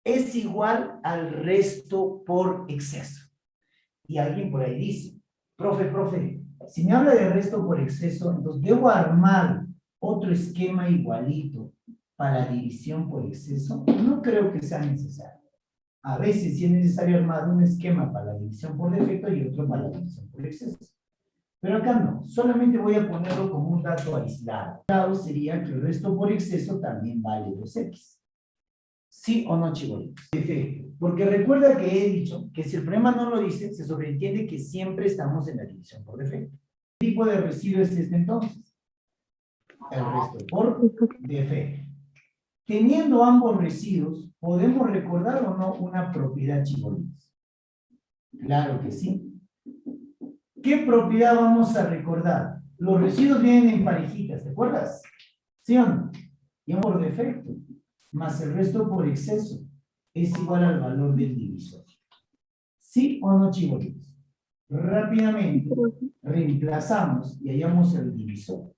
Es igual al resto por exceso. Y alguien por ahí dice, profe, si me habla de resto por exceso, entonces debo armar otro esquema igualito para la división por exceso. No creo que sea necesario. A veces sí es necesario armar un esquema para la división por defecto y otro para la división por exceso. Pero acá no, solamente voy a ponerlo como un dato aislado. El dato sería que el resto por exceso también vale 2X. ¿Sí o no, chibolitos? Defecto. Porque recuerda que he dicho que si el problema no lo dice, se sobreentiende que siempre estamos en la división por defecto. ¿Qué tipo de residuo es este entonces? El resto por defecto. Teniendo ambos residuos, ¿podemos recordar o no una propiedad, chibolitos? Claro que sí. ¿Qué propiedad vamos a recordar? Los residuos vienen en parejitas, ¿te acuerdas? ¿Sí o no? Y por defecto, más el resto por exceso, es igual al valor del divisor. ¿Sí o no, chibolitos? Rápidamente, reemplazamos y hallamos el divisor.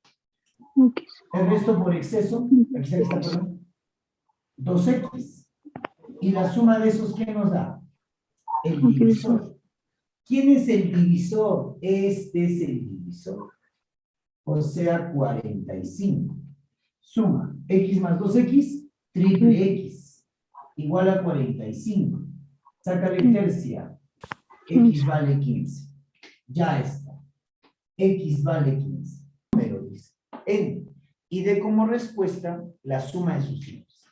El resto por exceso, aquí está, perdón, 2X. Y la suma de esos, ¿qué nos da? El divisor. ¿Quién es el divisor? Este es el divisor. O sea, 45. Suma X más 2X, triple X, igual a 45. Sácale tercia. X vale 15. Ya está. X vale 15. Número dice. N. Y de como respuesta la suma de sus signos.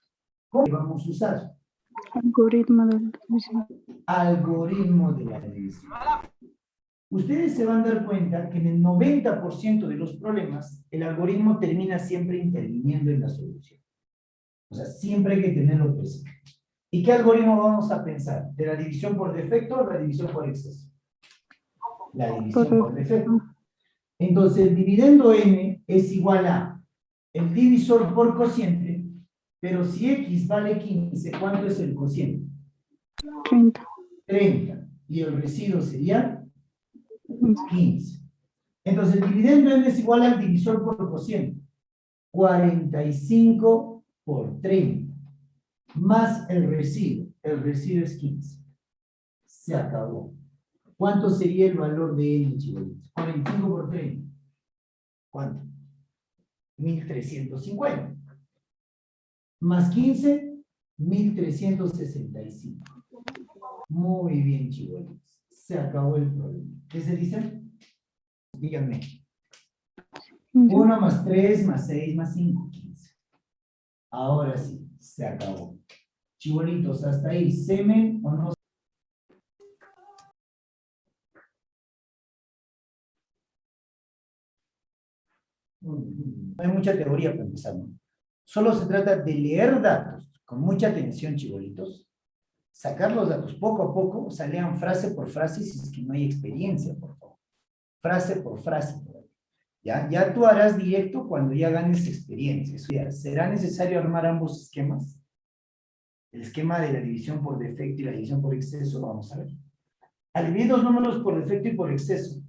¿Cómo vamos a usar? Algoritmo de la división. Algoritmo de la división. Ustedes se van a dar cuenta que en el 90% de los problemas, el algoritmo termina siempre interviniendo en la solución. O sea, siempre hay que tenerlo presente. ¿Y qué algoritmo vamos a pensar? ¿De la división por defecto o la división por exceso? La división por defecto. Entonces, el dividendo n es igual a el divisor por cociente, pero si x vale 15, ¿cuánto es el cociente? 30. 30. Y el residuo sería 15. Entonces, el dividendo n es igual al divisor por cociente. 45 por 30. Más el residuo. El residuo es 15. Se acabó. ¿Cuánto sería el valor de n, chicos? 45 por 30. ¿Cuánto? 1350. Más 15, 1365. Muy bien, chicos. Se acabó el problema. ¿Qué se dice? Díganme. 1 más 3 más 6 más 5, 15. Ahora sí, se acabó. Chibolitos, hasta ahí, ¿semen o no? No hay mucha teoría para empezar, ¿no? Solo se trata de leer datos con mucha atención, chibolitos, sacar los datos poco a poco, o sea, lean frase por frase si es que no hay experiencia, por favor. Frase por frase. Ya tú harás directo cuando ya ganes experiencia. Eso ya, ¿será necesario armar ambos esquemas? El esquema de la división por defecto y la división por exceso, vamos a ver. Al dividir dos números por defecto y por exceso,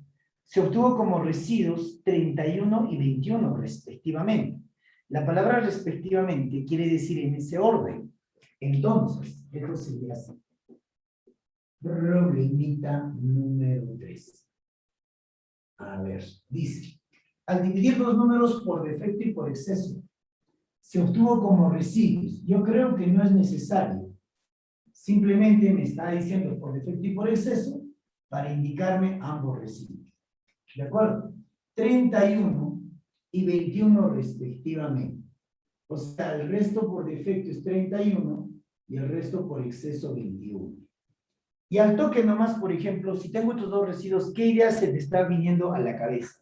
se obtuvo como residuos 31 y 21 respectivamente. La palabra respectivamente quiere decir en ese orden. Entonces, esto sería así. Problemita número 3. A ver, dice, al dividir dos números por defecto y por exceso, se obtuvo como residuos. Yo creo que no es necesario. Simplemente me está diciendo por defecto y por exceso para indicarme ambos residuos. ¿De acuerdo? 31 y 21 respectivamente. O sea, el resto por defecto es 31 y el resto por exceso 21. Y al toque nomás, por ejemplo, si tengo estos dos residuos, ¿qué idea se te está viniendo a la cabeza?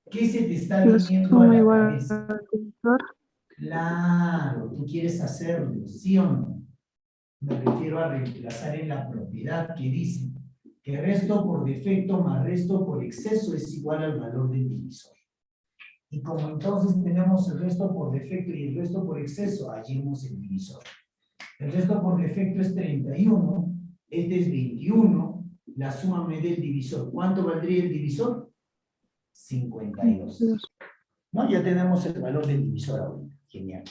¿Qué se te está La viniendo a suma la igual cabeza? al divisor. Claro, tú quieres hacerlo, ¿sí o no? Me refiero a reemplazar en la propiedad que dice que resto por defecto más resto por exceso es igual al valor del divisor. Y como entonces tenemos el resto por defecto y el resto por exceso, hallemos el divisor. El resto por defecto es 31, este es 21, la suma me da el divisor. ¿Cuánto valdría el divisor? 52. ¿No? Ya tenemos el valor del divisor ahorita. Genial.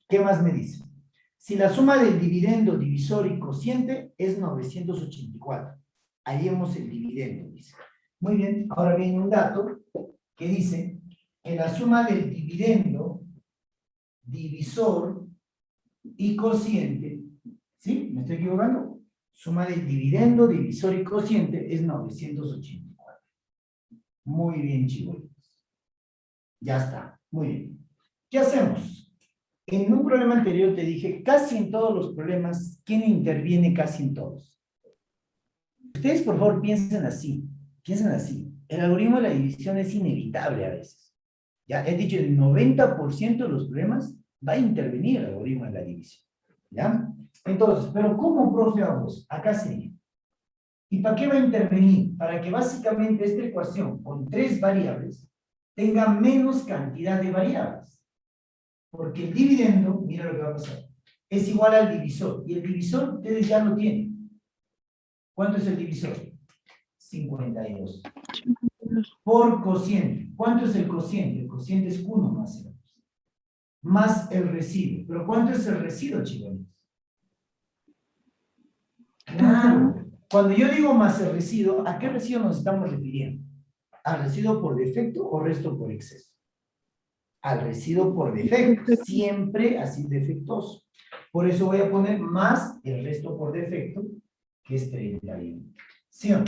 ¿Qué más me dice? Si la suma del dividendo, divisor y cociente es 984. Hallemos el dividendo, dice. Muy bien, ahora viene un dato que dice que la suma del dividendo, divisor y cociente, ¿sí? ¿Me estoy equivocando? Suma del dividendo, divisor y cociente es 984. Muy bien, chicos. Ya está, muy bien. ¿Qué hacemos? En un problema anterior te dije, casi en todos los problemas, ¿quién interviene casi en todos? Ustedes, por favor, piensen así. Piensen así. El algoritmo de la división es inevitable a veces. Ya he dicho, el 90% de los problemas va a intervenir el algoritmo de la división. ¿Ya? Entonces, ¿pero cómo, profe, a vos? Acá sería. ¿Y para qué va a intervenir? Para que básicamente esta ecuación con 3 variables tenga menos cantidad de variables. Porque el dividendo, mira lo que va a pasar, es igual al divisor. Y el divisor ustedes ya lo tienen. ¿Cuánto es el divisor? 52. Por cociente. ¿Cuánto es el cociente? El cociente es 1 más el más el residuo. ¿Pero cuánto es el residuo, chicos? Claro. Cuando yo digo más el residuo, ¿a qué residuo nos estamos refiriendo? ¿Al residuo por defecto o resto por exceso? Al residuo por defecto. Siempre así defectuoso. Por eso voy a poner más el resto por defecto, que es 31. ¿Sí o no?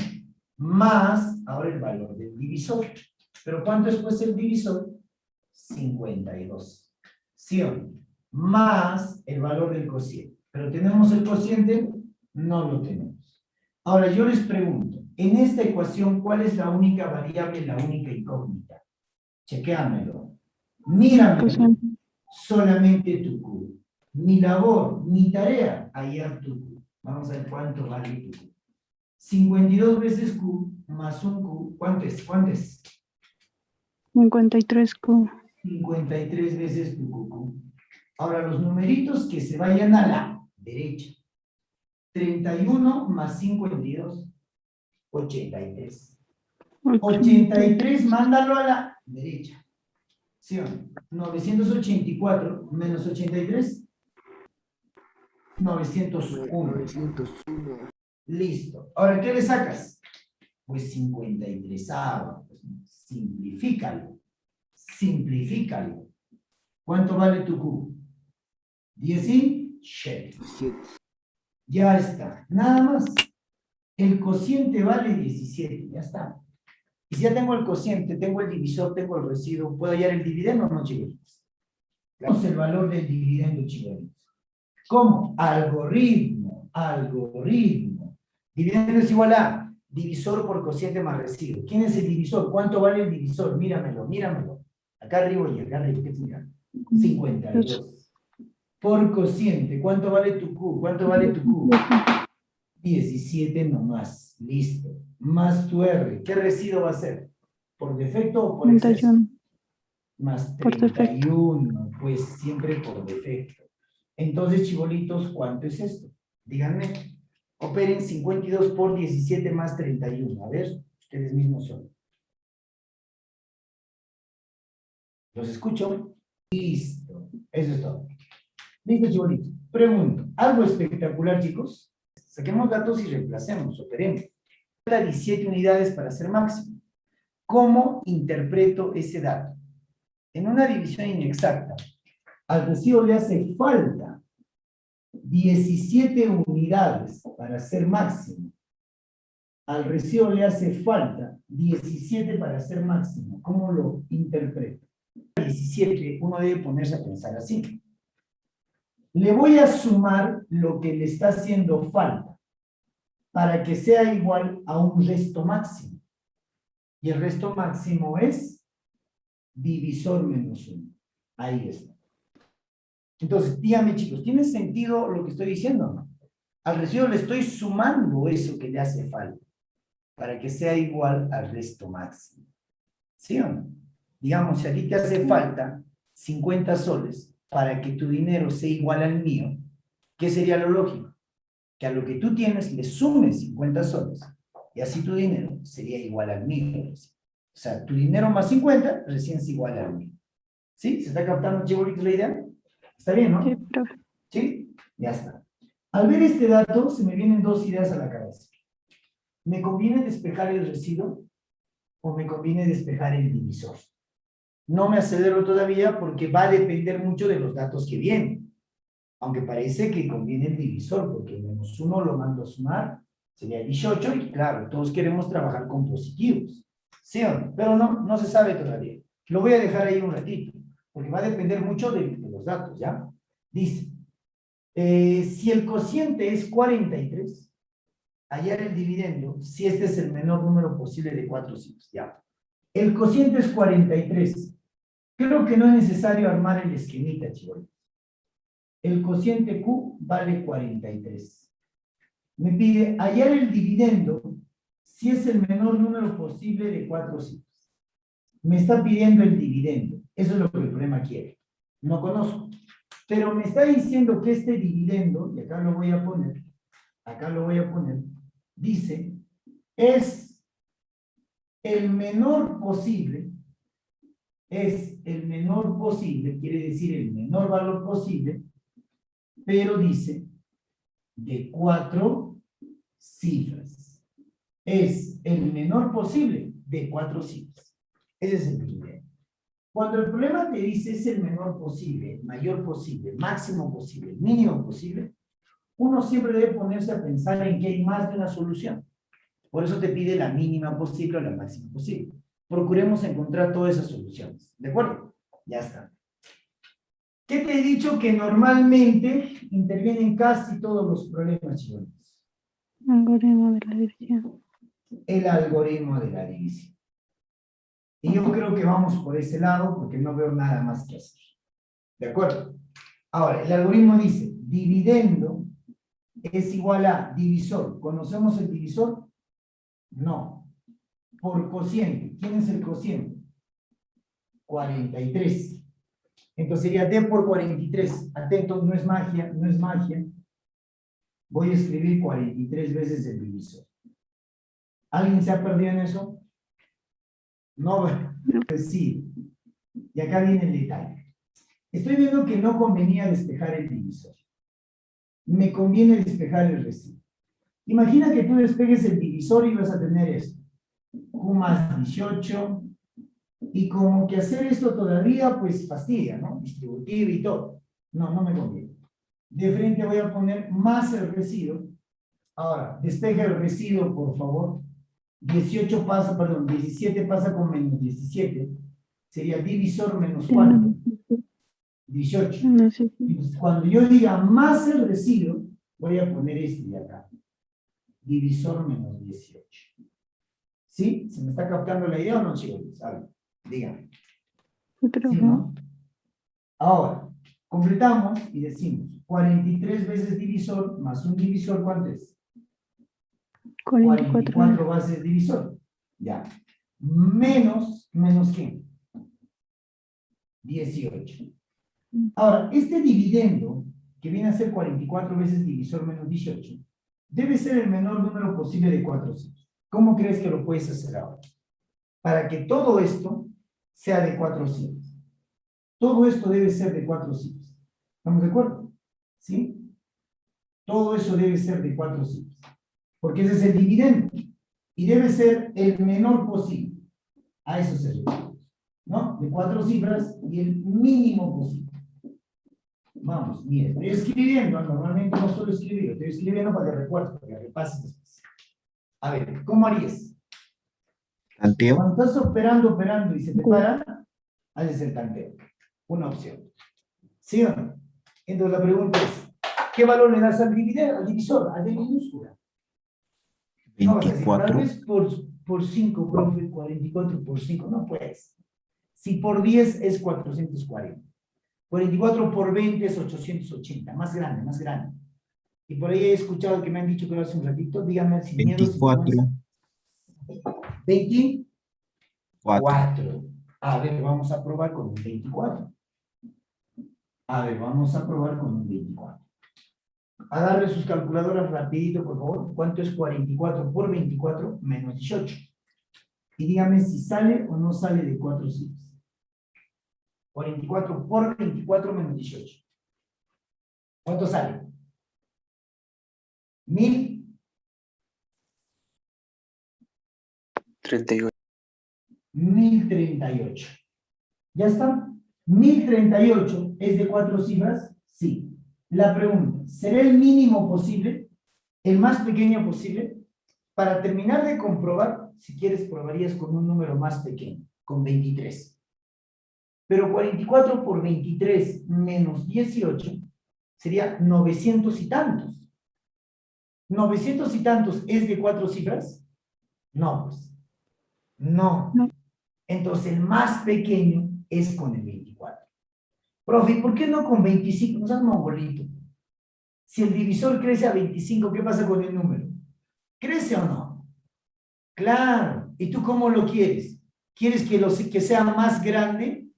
Más, ahora el valor del divisor. ¿Pero cuánto es pues el divisor? 52. ¿Sí o no? Más el valor del cociente. ¿Pero tenemos el cociente? No lo tenemos. Ahora yo les pregunto, en esta ecuación, ¿cuál es la única variable, la única incógnita? Chequéamelo. Míramelo. Solamente tu Q. Mi labor, mi tarea, hallar tu Q. Vamos a ver cuánto vale tu Q. 52 veces Q más un Q. ¿Cuánto es? ¿Cuánto es? 53Q. 53 veces tu Q. Ahora los numeritos que se vayan a la derecha. 31 más 52. 83. 83, mándalo a la derecha. ¿Sí o no? 984 menos 83. 901. Listo. Ahora, ¿qué le sacas? Pues 53. Pues, simplifícalo. Simplifícalo. ¿Cuánto vale tu Q? 17. Ya está. Nada más. El cociente vale 17. Ya está. Y si ya tengo el cociente, tengo el divisor, tengo el residuo, ¿puedo hallar el dividendo o no, chicos? Tenemos el valor del dividendo, chicos. ¿Cómo? Algoritmo. Dividendo es igual a divisor por cociente más residuo. ¿Quién es el divisor? ¿Cuánto vale el divisor? Míramelo. Acá arriba y acá arriba. ¿Qué significa? 52. Por cociente, ¿cuánto vale tu Q? 17 nomás. Listo. Más tu R. ¿Qué residuo va a ser? ¿Por defecto o por exceso? 31. Más Por defecto. 31. Pues siempre por defecto. Entonces, chibolitos, ¿cuánto es esto? Díganme. Operen 52 por 17 más 31. A ver, ustedes mismos son. ¿Los escucho? Listo. Eso es todo. Listo, chibolitos. Pregunto. ¿Algo espectacular, chicos? Saquemos datos y reemplacemos. Operemos. 17 unidades para ser máximo. ¿Cómo interpreto ese dato? En una división inexacta, al residuo le hace falta 17 unidades para ser máximo. Al residuo le hace falta 17 para ser máximo. ¿Cómo lo interpreto? 17, uno debe ponerse a pensar así. Le voy a sumar lo que le está haciendo falta para que sea igual a un resto máximo. Y el resto máximo es divisor menos 1. Ahí está. Entonces, díganme, chicos, ¿tiene sentido lo que estoy diciendo o no? Al residuo le estoy sumando eso que le hace falta para que sea igual al resto máximo. ¿Sí o no? Digamos, si a ti te hace falta 50 soles para que tu dinero sea igual al mío, ¿qué sería lo lógico? Que a lo que tú tienes le sumes 50 soles y así tu dinero sería igual al mío. O sea, tu dinero más 50 recién es igual al mío. ¿Sí? ¿Se está captando, chicos, la idea? ¿Está bien, no? Sí, profe. ¿Sí? Ya está. Al ver este dato, se me vienen dos ideas a la cabeza. ¿Me conviene despejar el residuo o me conviene despejar el divisor? No me acelero todavía porque va a depender mucho de los datos que vienen. Aunque parece que conviene el divisor, porque menos 1 lo mando a sumar, sería 18, y claro, todos queremos trabajar con positivos. ¿Sí o no? Pero no se sabe todavía. Lo voy a dejar ahí un ratito, porque va a depender mucho de los datos, ¿ya? Dice, si el cociente es 43, hallar el dividendo, si este es el menor número posible de 4 cifras, ¿ya? El cociente es 43. Creo que no es necesario armar el esquemita, chicos. El cociente Q vale 43. Me pide hallar el dividendo si es el menor número posible de 4 cifras. Me está pidiendo el dividendo. Eso es lo que el problema quiere. No conozco. Pero me está diciendo que este dividendo, y acá lo voy a poner, dice, es el menor posible, quiere decir el menor valor posible, pero dice de 4 cifras. Es el menor posible de 4 cifras. Ese es el primero. Cuando el problema te dice es el menor posible, mayor posible, máximo posible, mínimo posible, uno siempre debe ponerse a pensar en que hay más de una solución. Por eso te pide la mínima posible o la máxima posible. Procuremos encontrar todas esas soluciones. ¿De acuerdo? Ya está. ¿Qué te he dicho? Que normalmente intervienen casi todos los problemas, chicos. Algoritmo de la división. El algoritmo de la división. Y yo creo que vamos por ese lado porque no veo nada más que hacer. ¿De acuerdo? Ahora, el algoritmo dice, dividendo es igual a divisor. ¿Conocemos el divisor? No. Por cociente. ¿Quién es el cociente? 43. Entonces sería D por 43. Atentos, no es magia, no es magia. Voy a escribir 43 veces el divisor. ¿Alguien se ha perdido en eso? No, pues sí. Y acá viene el detalle. Estoy viendo que no convenía despejar el divisor. Me conviene despejar el residuo. Imagina que tú despegues el divisor y vas a tener esto. Q más 18. Y como que hacer esto todavía, pues fastidia, ¿no? Distributivo y todo. No me conviene. De frente voy a poner más el residuo. Ahora, despeja el residuo, por favor. 17 pasa con menos 17. Sería divisor menos ¿cuánto? 18. No sé. Entonces, cuando yo diga más el residuo, voy a poner este de acá. Divisor menos 18. ¿Sí? ¿Se me está captando la idea o no, chicos? A ver, díganme. ¿Sí, no? Ahora, completamos y decimos 43 veces divisor más un divisor, ¿cuánto es? 44 bases divisor. Ya. Menos ¿qué? 18. Ahora, este dividendo, que viene a ser 44 veces divisor menos 18, debe ser el menor número posible de 4 cifras. ¿Cómo crees que lo puedes hacer ahora? Para que todo esto sea de 4 cifras. Todo esto debe ser de 4 cifras. ¿Estamos de acuerdo? ¿Sí? Todo eso debe ser de 4 cifras. Porque ese es el dividendo. Y debe ser el menor posible. A eso se refiere. ¿No? De 4 cifras y el mínimo posible. Vamos, mire, estoy escribiendo. Normalmente no suelo escribir. Estoy escribiendo para que recuerdes, para que repases después. A ver, ¿cómo harías? Cuando estás operando y se te para, Haces el tanteo. Una opción. ¿Sí o no? Entonces la pregunta es, ¿qué valor le das al divisor, al de minúscula? No vas a decir, tal 24. vez por 5, profe, 44 por 5. No puedes. Si por 10 es 440. 44 por 20 es 880. Más grande, más grande. Y por ahí he escuchado que me han dicho que lo hace un ratito. Díganme sin miedo si no es. 24. A ver, vamos a probar con un 24. A ver, vamos a probar con un 24. Agarre sus calculadoras rapidito, por favor. ¿Cuánto es 44 por 24 menos 18? Y dígame si sale o no sale de 4 cifras. 44 por 24 menos 18. ¿Cuánto sale? 38. 1038. ¿Ya está? 1038 es de 4 cifras. Sí. La pregunta, ¿será el mínimo posible? ¿El más pequeño posible? Para terminar de comprobar, si quieres, probarías con un número más pequeño, con 23. Pero 44 por 23 menos 18 sería 900 y tantos. ¿900 y tantos es de 4 cifras? No, pues. No. No. Entonces, el más pequeño es con el 24. Profe, ¿por qué no con 25? No seas mongolito. Si el divisor crece a 25, ¿qué pasa con el número? ¿Crece o no? Claro. ¿Y tú cómo lo quieres? ¿Quieres que sea más grande?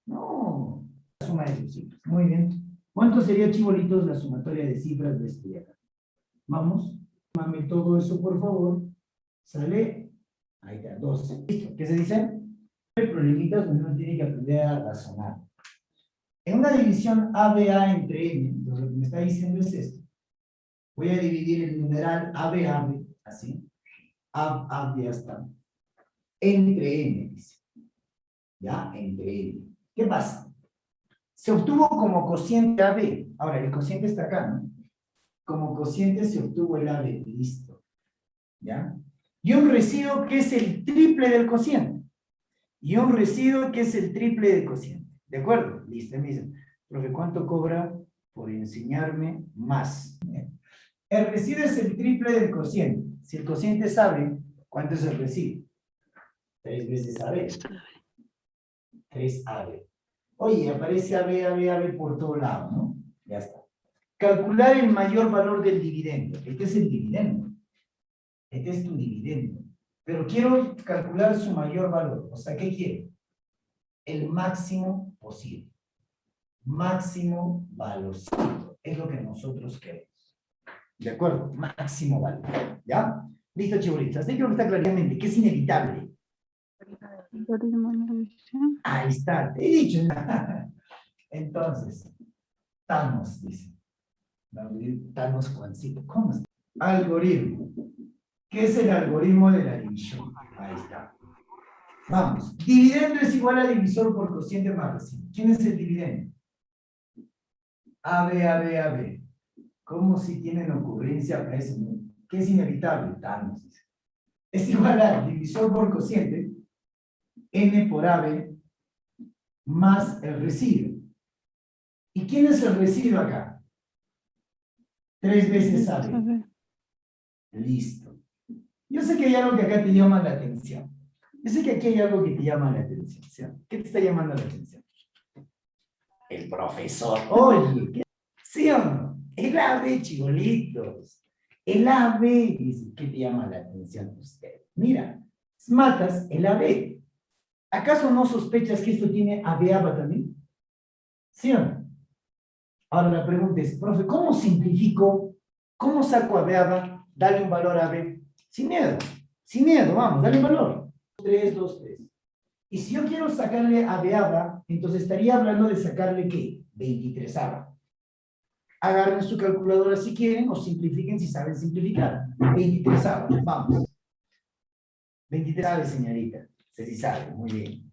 No. La suma de sus cifras. Muy bien. ¿Cuánto sería, chibolitos, la sumatoria de cifras de este de acá? Vamos. Mame todo eso, por favor. ¿Sale? Ahí está, 12. ¿Listo? ¿Qué se dice? Hay problemitas donde uno tiene que aprender a razonar. En una división ABA entre N, entonces lo que me está diciendo es esto. Voy a dividir el numeral ABA, así. AB, ya está. Entre N, dice. ¿Ya? Entre N. ¿Qué pasa? Se obtuvo como cociente AB. Ahora, el cociente está acá, ¿no? Como cociente se obtuvo el AB. Listo. ¿Ya? Y un residuo que es el triple del cociente. Y un residuo que es el triple del cociente. ¿De acuerdo? Listo. Me dicen, profe, ¿cuánto cobra por enseñarme más? El residuo es el triple del cociente. Si el cociente sabe, ¿cuánto es el residuo? 3 veces AB. 3AB. Oye, aparece AB por todo lado, ¿no? Ya está. Calcular el mayor valor del dividendo. Este es el dividendo. Este es tu dividendo. Pero quiero calcular su mayor valor. O sea, ¿qué quiero? El máximo posible. Máximo valorcito. Es lo que nosotros queremos. ¿De acuerdo? Máximo valor. ¿Ya? Listo, chibolitas. Así que está claramente que es inevitable. Algoritmo de la división. Ahí está. Te he dicho. Entonces, Thanos, dice. Thanos Juancito. ¿Cómo es? Algoritmo. ¿Qué es el algoritmo de la división? Ahí está. Vamos. Dividendo es igual a divisor por cociente más residuo. ¿Quién es el dividendo? AB. ¿Cómo si tienen ocurrencia para eso? ¿Qué es inevitable? Thanos. Es igual a divisor por cociente, N por AB, más el residuo. ¿Y quién es el residuo acá? 3 veces AB. Listo. Yo sé que hay algo que acá te llama la atención. Yo sé que aquí hay algo que te llama la atención. ¿Sí? ¿Qué te está llamando la atención? El profesor. Oye, ¿qué? ¿Sí o no? El AB, chibolitos. El AB, dice, ¿qué te llama la atención usted? Mira, matas el AB. ¿Acaso no sospechas que esto tiene AB también? ¿Sí o no? Ahora la pregunta es, profe, ¿cómo simplifico? ¿Cómo saco AB? Dale un valor a AB. Sin miedo, vamos, dale un valor. 3, 2, 3. Y si yo quiero sacarle AB, entonces estaría hablando de sacarle, ¿qué? 23 AB. Agarren su calculadora si quieren o simplifiquen si saben simplificar. 23 AB, vamos. 23 AB, señorita. Si sabe, muy bien.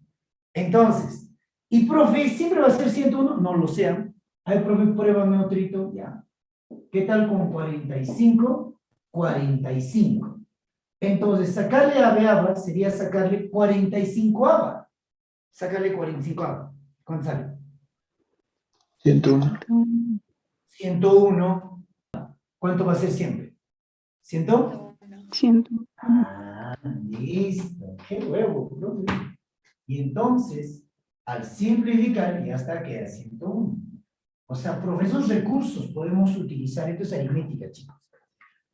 Entonces, ¿y profe, siempre va a ser 101? No lo sean. Ay, profe, pruébame otrito, ya. ¿Qué tal con 45? 45. Entonces, sacarle AB sería sacarle 45 AB. Sácale 45. ¿Cuánto sale? 101. 101. ¿Cuánto va a ser siempre? ¿100? 100. Ah, listo. ¡Qué huevo, profe! Y entonces, al simplificar, ya está, queda 101. O sea, por esos recursos podemos utilizar, esto es aritmética, chicos.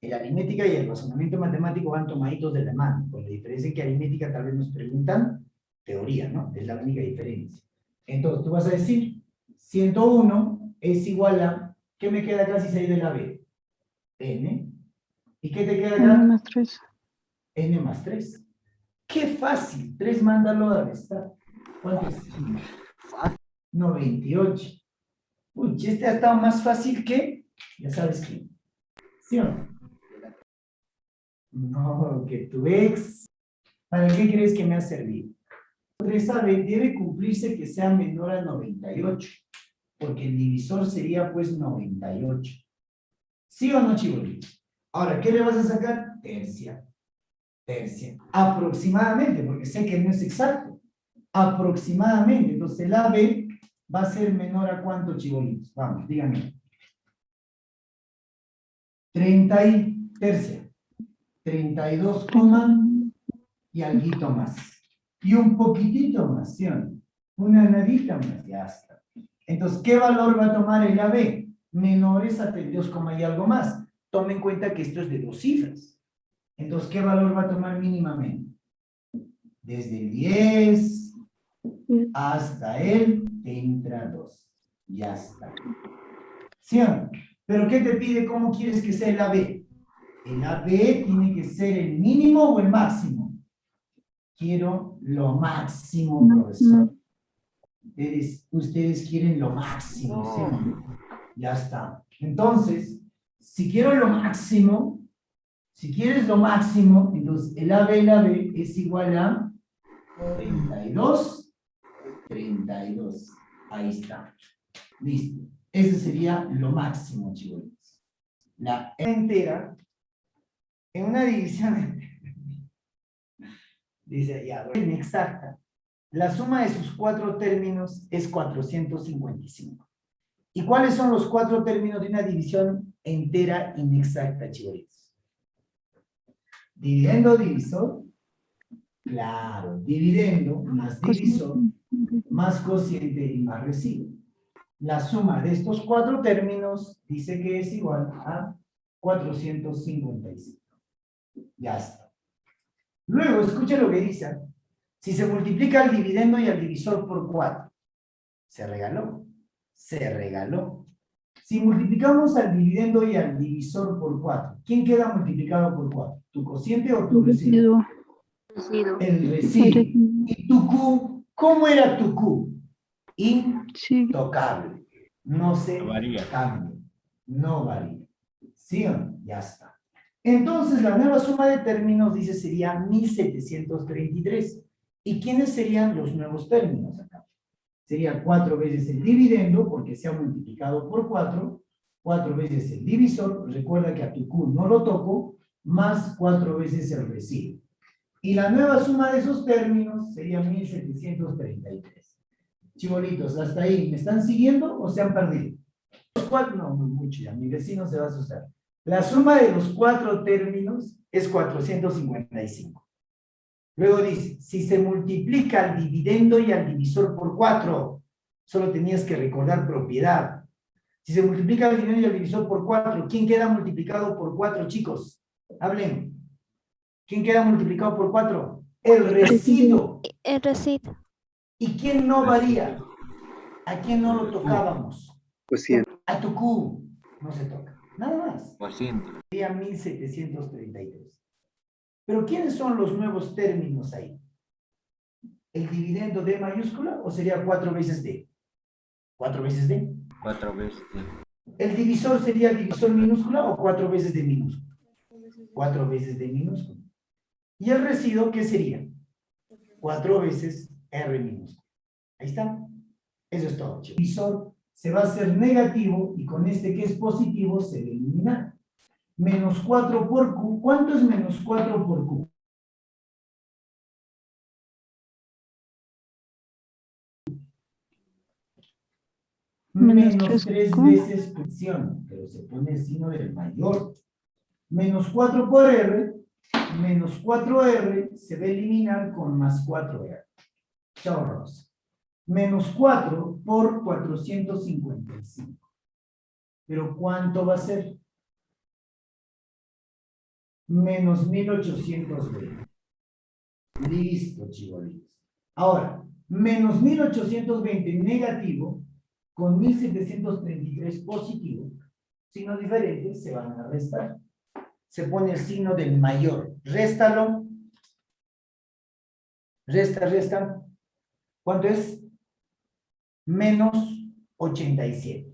La aritmética y el razonamiento matemático van tomaditos de la mano, con la diferencia que aritmética tal vez nos preguntan teoría, ¿no? Es la única diferencia. Entonces, tú vas a decir, 101 es igual a, ¿qué me queda acá si salí de la B? N. ¿Y qué te queda acá? N más 3. N más 3. ¡Qué fácil! 3 mándalo a restar. ¿Cuánto es? 98. Uy, este ha estado más fácil que, ya sabes qué. ¿Sí o no? No, que tu ex. ¿Para qué crees que me ha servido? 3AB debe cumplirse que sea menor a 98, porque el divisor sería pues 98. ¿Sí o no, chibolitos? Ahora, ¿qué le vas a sacar? Tercia. Tercia. Aproximadamente, porque sé que no es exacto. Aproximadamente. Entonces el AB va a ser menor a ¿cuánto, chibolitos? Vamos, díganme. 30 y tercia. 32, y alguito más. Y un poquitito más, ¿sí o no? Una nadita más, ya está. Entonces, ¿qué valor va a tomar el AB? Menores a 32, y algo más. Tome en cuenta que esto es de 2 cifras. Entonces, ¿qué valor va a tomar mínimamente? Desde el 10 hasta el 32. Ya está. ¿Sí o no? ¿Pero qué te pide? ¿Cómo quieres que sea el AB? ¿El AB tiene que ser el mínimo o el máximo? Quiero lo máximo, profesor. Ustedes quieren lo máximo, ¿sí o no? Ya está. Entonces, si quiero lo máximo, si quieres lo máximo, entonces el AB es igual a 32, 32. Ahí está. Listo. Ese sería lo máximo, chicos. La entera, en una división entera, dice ya, inexacta. La suma de sus 4 términos es 455. ¿Y cuáles son los 4 términos de una división entera inexacta, chicos? Dividendo, divisor. Claro, dividendo más divisor, más cociente y más residuo. La suma de estos 4 términos dice que es igual a 455. Ya está. Luego, escucha lo que dice. Si se multiplica el dividendo y el divisor por 4, ¿se regaló? Se regaló. Si multiplicamos al dividendo y al divisor por 4, ¿quién queda multiplicado por 4? ¿Tu cociente o tu residuo? El residuo. ¿Y tu Q? ¿Cómo era tu Q? Intocable. No se cambia. No varía. ¿Sí o no? Ya está. Entonces, la nueva suma de términos, dice, sería 1733. ¿Y quiénes serían los nuevos términos acá? Sería 4 veces el dividendo, porque se ha multiplicado por 4, 4 veces el divisor, recuerda que a tu Q no lo toco, más 4 veces el residuo. Y la nueva suma de esos términos sería 1733. Chibolitos, hasta ahí, ¿me están siguiendo o se han perdido? Los 4, no, mucho ya, mi vecino se va a asustar. La suma de los 4 términos es 455. Luego dice, si se multiplica al dividendo y al divisor por 4, solo tenías que recordar propiedad. Si se multiplica al dividendo y al divisor por 4, ¿quién queda multiplicado por 4, chicos? Hablen. ¿Quién queda multiplicado por 4? El residuo. El residuo. ¿Y quién no varía? ¿A quién no lo tocábamos? A tu Q. No se toca. Nada más. Sería 1733. Pero ¿quiénes son los nuevos términos ahí? ¿El dividendo D mayúscula o sería 4 veces D? ¿4 veces D? 4 veces. ¿El divisor sería el divisor minúscula o 4 veces D minúscula? 4 veces D minúscula. ¿Y el residuo qué sería? 4 veces R minúscula. Ahí está. Eso es todo, chicos. El divisor se va a hacer negativo y con este que es positivo se va a eliminar. Menos 4 por Q. ¿Cuánto es menos 4 por Q? Menos Menos 3 3 veces fricción, pero se pone el signo del mayor. Menos 4 por R, menos 4R se va a eliminar con más 4R. Chao, Rosa. Menos 4 por 455. ¿Pero cuánto va a ser? Menos 1820. Listo, chibolitos. Ahora, menos 1820 negativo con 1733 positivo, signos diferentes se van a restar. Se pone el signo del mayor. Réstalo. Resta. ¿Cuánto es? Menos 87.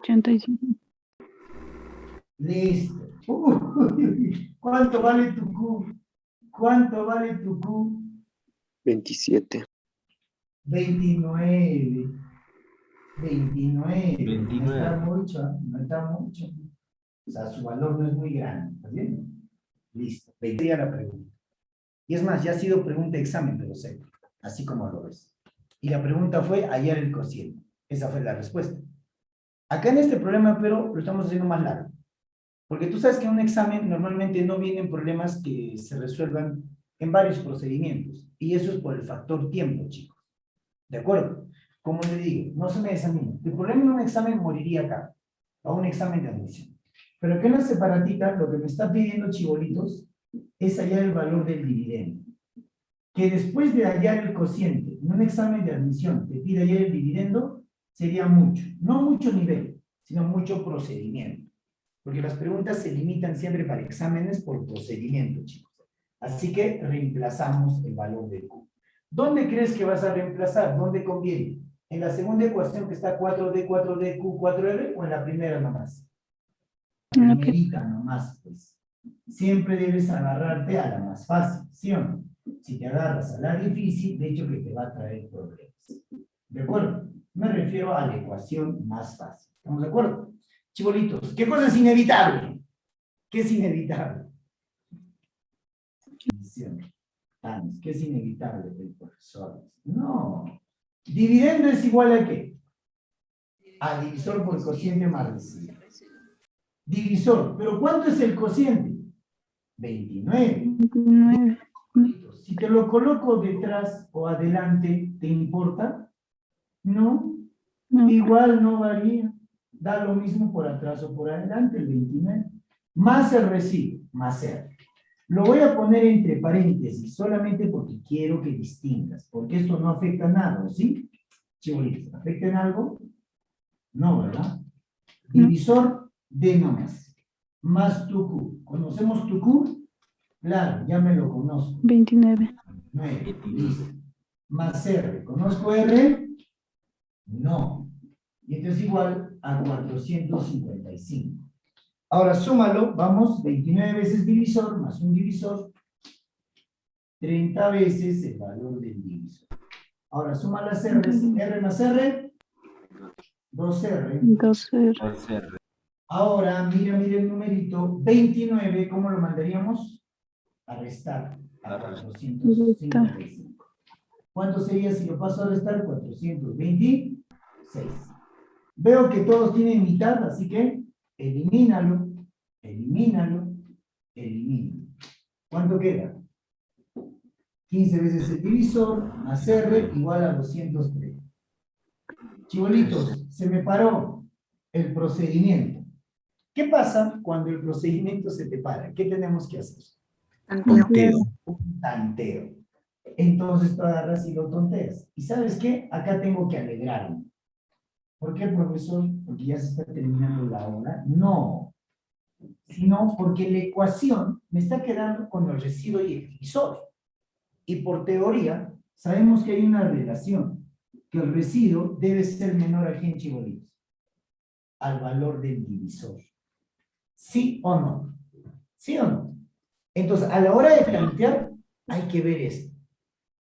85. Listo. ¿Cuánto vale tu Q? ¿Cuánto vale tu Q? 27. 29. 29. 29. No está mucho, no está mucho. O sea, su valor no es muy grande. ¿Está bien? Listo. Vendría la pregunta. Y es más, ya ha sido pregunta de examen de los sé, así como lo ves. Y la pregunta fue hallar el cociente. Esa fue la respuesta. Acá en este problema, pero lo estamos haciendo más largo. Porque tú sabes que en un examen normalmente no vienen problemas que se resuelvan en varios procedimientos. Y eso es por el factor tiempo, chicos. ¿De acuerdo? Como le digo, no se me desanime. El problema en un examen moriría acá. A un examen de admisión. Pero acá en la separatita, lo que me está pidiendo, chibolitos, es hallar el valor del dividendo. Que después de hallar el cociente en un examen de admisión te pide hallar el dividendo, sería mucho. No mucho nivel, sino mucho procedimiento. Porque las preguntas se limitan siempre para exámenes por procedimiento, chicos. Así que reemplazamos el valor de Q. ¿Dónde crees que vas a reemplazar? ¿Dónde conviene? ¿En la segunda ecuación que está 4D, 4D, Q, 4R o en la primera nomás? La primerita nomás, pues. Siempre debes agarrarte a la más fácil, ¿sí o no? Si te agarras a la difícil, de hecho que te va a traer problemas. ¿De acuerdo? Me refiero a la ecuación más fácil. ¿Estamos de acuerdo? Chibolitos, ¿qué cosa es inevitable? ¿Qué es inevitable? ¿Qué es inevitable, profesor? No. Dividendo es igual a ¿qué? A divisor por cociente más residuo. Divisor, ¿pero cuánto es el cociente? 29. 29. Si te lo coloco detrás o adelante, ¿te importa? No. No. Igual no varía. Da lo mismo por atrás o por adelante, el 29. Más el residuo, más R. Lo voy a poner entre paréntesis, solamente porque quiero que distingas, porque esto no afecta nada, ¿sí? Chibolitos, ¿afecta en algo? No, ¿verdad? Divisor de nomás. Más tu Q. ¿Conocemos tu Q? Claro, ya me lo conozco. 29. 9, listo. Más R. ¿Conozco R? No. Y esto es igual a 455. Ahora súmalo, vamos, 29 veces divisor más un divisor, 30 veces el valor del divisor. Ahora suma las R's, R más R, 2R. 2R. Ahora, mira el numerito, 29, ¿cómo lo mandaríamos? A restar a 455. ¿Cuánto sería si lo paso a restar? 426. Veo que todos tienen mitad, así que elimínalo. ¿Cuánto queda? 15 veces el divisor más R igual a 203. Chibolitos, se me paró el procedimiento. ¿Qué pasa cuando el procedimiento se te para? ¿Qué tenemos que hacer? Tanteo. Un tanteo. Entonces tú agarras y lo tonteas. ¿Y sabes qué? Acá tengo que alegrarme. ¿Por qué, profesor? Porque ya se está terminando la hora. No. Sino porque la ecuación me está quedando con el residuo y el divisor. Y por teoría, sabemos que hay una relación, que el residuo debe ser menor a G, chibolitos, al valor del divisor. ¿Sí o no? ¿Sí o no? Entonces, a la hora de plantear, hay que ver esto.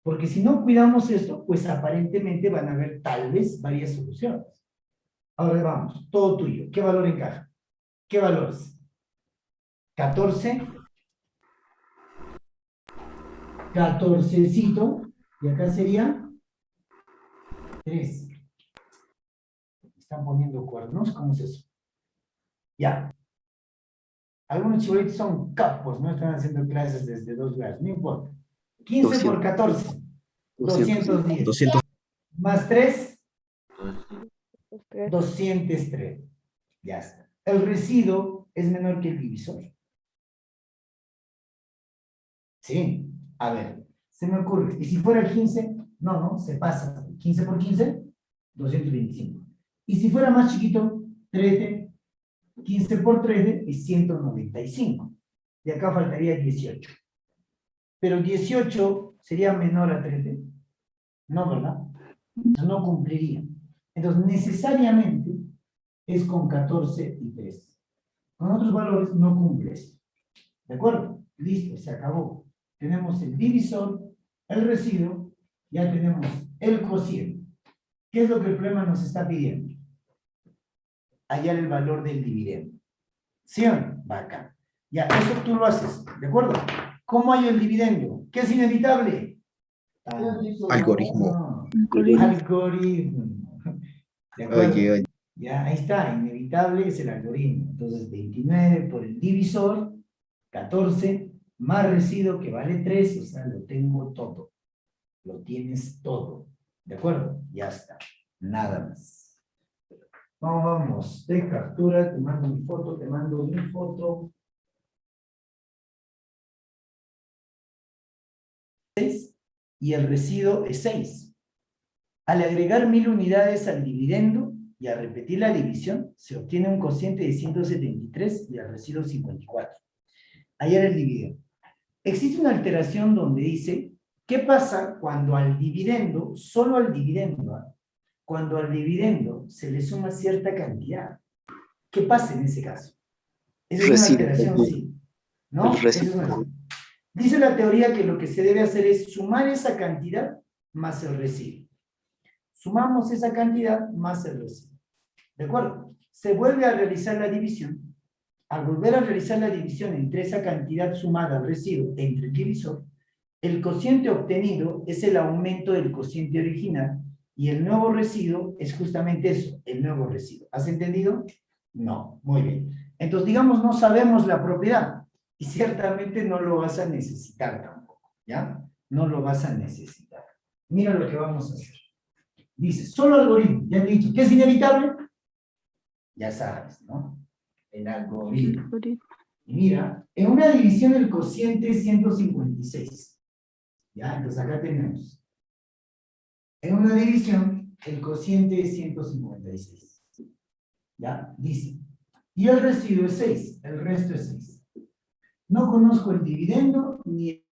Porque si no cuidamos esto, pues aparentemente van a haber tal vez varias soluciones. Ahora vamos, todo tuyo. ¿Qué valor encaja? ¿Qué valores? 14. 14cito. Y acá sería 3. están poniendo cuernos, ¿cómo es eso? Ya. Algunos chibolitos son capos, no están haciendo clases desde 2 grados, no importa. 15 por 14, 210. 200. Más 3, 203. Ya está. El residuo es menor que el divisor. Sí. A ver, se me ocurre. ¿Y si fuera el 15? No, se pasa. 15 por 15, 225. Y si fuera más chiquito, 13, 15 por 13 es 195. Y acá faltaría 18. Pero 18 sería menor a 13. No, ¿verdad? Entonces no cumpliría. Entonces necesariamente es con 14 y 3. Con otros valores no cumples. ¿De acuerdo? Listo, se acabó. Tenemos el divisor, el residuo, ya tenemos el cociente. ¿Qué es lo que el problema nos está pidiendo? Hallar el valor del dividendo. ¿Sí o no? Va acá. Ya, eso tú lo haces, ¿de acuerdo? ¿Cómo hay el dividendo? ¿Qué es inevitable? Algoritmo. Algoritmo. ¿De acuerdo? Oye. Ya, ahí está, inevitable es el algoritmo. Entonces, 29 por el divisor, 14, más residuo que vale 3, o sea, lo tengo todo. Lo tienes todo. ¿De acuerdo? Ya está. Nada más. Vamos, de captura, te mando mi foto, te mando mi foto. 6, y el residuo es 6. Al agregar 1000 unidades al dividendo y al repetir la división, se obtiene un cociente de 173 y el residuo 54. Hallar el dividendo. Existe una alteración donde dice, ¿qué pasa cuando al dividendo, solo al dividendo, cuando al dividendo se le suma cierta cantidad? ¿Qué pasa en ese caso? Esa es una alteración, sí. ¿No? Esa es una. Dice la teoría que lo que se debe hacer es sumar esa cantidad más el residuo. Sumamos esa cantidad más el residuo. ¿De acuerdo? Se vuelve a realizar la división. Al volver a realizar la división entre esa cantidad sumada al residuo entre el divisor, el cociente obtenido es el aumento del cociente original y el nuevo residuo es justamente eso, el nuevo residuo. ¿Has entendido? No. Muy bien. Entonces, digamos, no sabemos la propiedad y ciertamente no lo vas a necesitar tampoco, ¿ya? No lo vas a necesitar. Mira lo que vamos a hacer. Dice, solo algoritmo, ya te he dicho, ¿qué es inevitable? Ya sabes, ¿no? El algoritmo. Y mira, en una división el cociente es 156. ¿Ya? Entonces acá tenemos. En una división el cociente es 156. ¿Ya? Dice. Y el residuo es 6. El resto es 6. No conozco el dividendo ni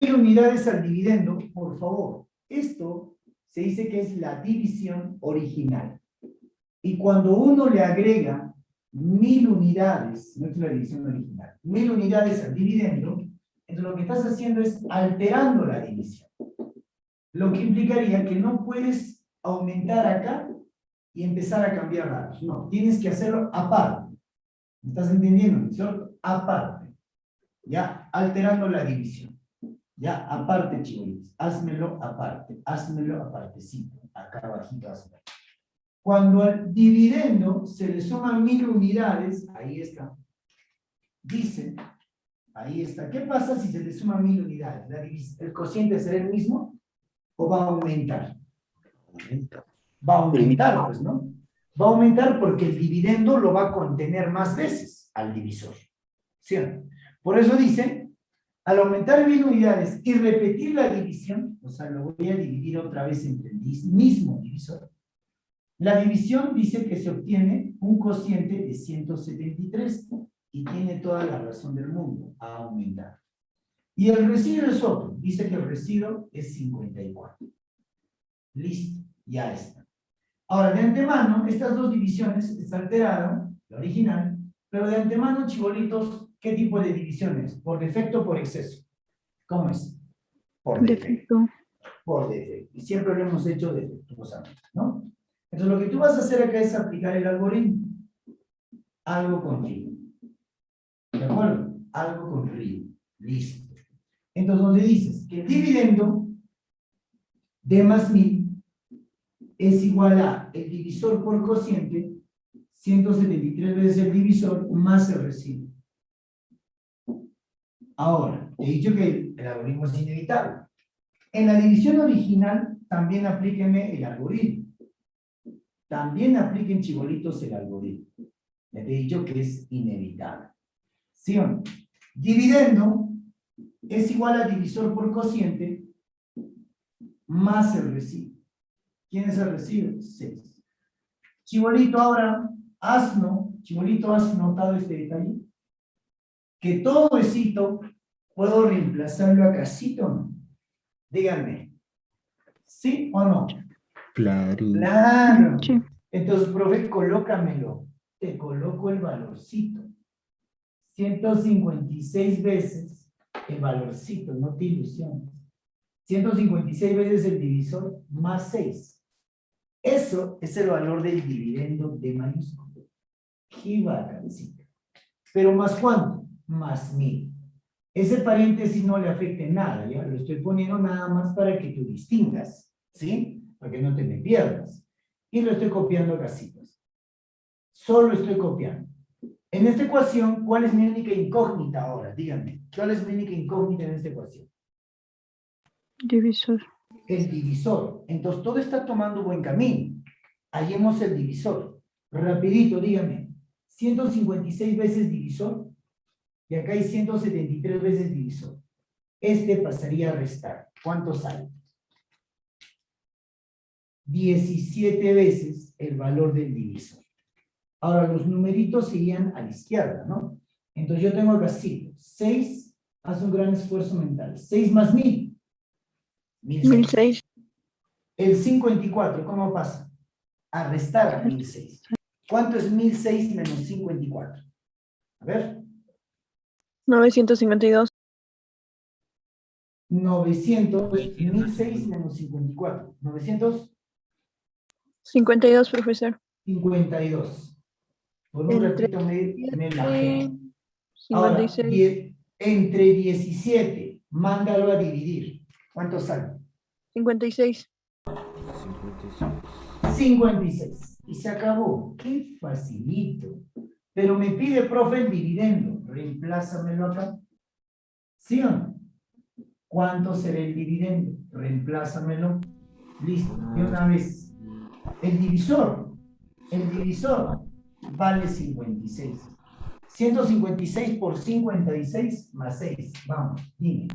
unidades al dividendo, por favor. Esto se dice que es la división original. Y cuando uno le agrega 1000 unidades, no es la división original, 1000 unidades al dividendo, entonces lo que estás haciendo es alterando la división. Lo que implicaría que no puedes aumentar acá y empezar a cambiar datos. No, tienes que hacerlo aparte. ¿Me estás entendiendo? Solo aparte. Ya, alterando la división. Ya, aparte, chicos. Házmelo apartecito. Acá abajito, házmelo. Cuando al dividendo se le suman 1000 unidades, ahí está. Dice, ahí está. ¿Qué pasa si se le suman 1000 unidades? ¿El cociente será el mismo o va a aumentar? Va a aumentar, pues, ¿no? Va a aumentar porque el dividendo lo va a contener más veces al divisor. ¿Sí o no? Por eso dice, al aumentar 1000 unidades y repetir la división, o sea, lo voy a dividir otra vez entre el mismo divisor, la división dice que se obtiene un cociente de 173 y tiene toda la razón del mundo a aumentar. Y el residuo es otro, dice que el residuo es 54. Listo, ya está. Ahora, de antemano, estas dos divisiones se alteraron, la original, pero de antemano, chibolitos, ¿qué tipo de divisiones? ¿Por defecto o por exceso? ¿Cómo es? Por defecto. Por defecto. Y siempre lo hemos hecho defectuosamente, ¿no? Entonces, lo que tú vas a hacer acá es aplicar el algoritmo. Algo con río. ¿De acuerdo? Algo con río. Listo. Entonces, donde dices que el dividendo de más 1000 es igual a el divisor por cociente, 173 veces el divisor más el residuo. Ahora, he dicho que el algoritmo es inevitable. En la división original también aplíquenme el algoritmo. También apliquen, chibolitos, el algoritmo. Ya te he dicho que es inevitable. ¿Sí o no? Dividendo es igual a divisor por cociente más el residuo. ¿Quién es el residuo? 6. Chibolito, ahora, Chibolito, ¿has notado este detalle? Que todo huesito puedo reemplazarlo a casito, ¿no? Díganme, ¿sí o no? Claro. Claro. Sí. Entonces, profe, colócamelo. Te coloco el valorcito. 156 veces el valorcito, no te ilusiones. 156 veces el divisor más 6. Eso es el valor del dividendo de mayúsculo. Qué bacancito. Pero ¿más cuánto? Más 1000. Ese paréntesis no le afecte nada, ¿ya? Lo estoy poniendo nada más para que tú distingas, ¿sí? Para que no te me pierdas. Y lo estoy copiando a casitas. Solo estoy copiando. En esta ecuación, ¿cuál es mi única incógnita ahora? Díganme, ¿cuál es mi única incógnita en esta ecuación? Divisor. El divisor. Entonces, todo está tomando buen camino. Hallemos el divisor. Rapidito, díganme. 156 veces divisor. Y acá hay 173 veces divisor. Este pasaría a restar. ¿Cuánto sale? 17 veces el valor del divisor. Ahora, los numeritos seguían a la izquierda, ¿no? Entonces, yo tengo acá 6, haz un gran esfuerzo mental. 6 más 1000. 1006. El 54, ¿cómo pasa? A restar a 1006. ¿Cuánto es 1006 menos 54? A ver. 952. 1006 menos 54. 52, profesor. 952. Por un Entre ratito me lajé. Ahora, 56. entre 17, mándalo a dividir. ¿Cuánto sale? 56. 56. Y se acabó. Qué facilito. Pero me pide, profe, el dividendo. Reemplázamelo acá. ¿Sí o no? ¿Cuánto será el dividendo? Reemplázamelo. Listo. De una vez. El divisor vale 56. 156 por 56 más 6. Vamos, dime.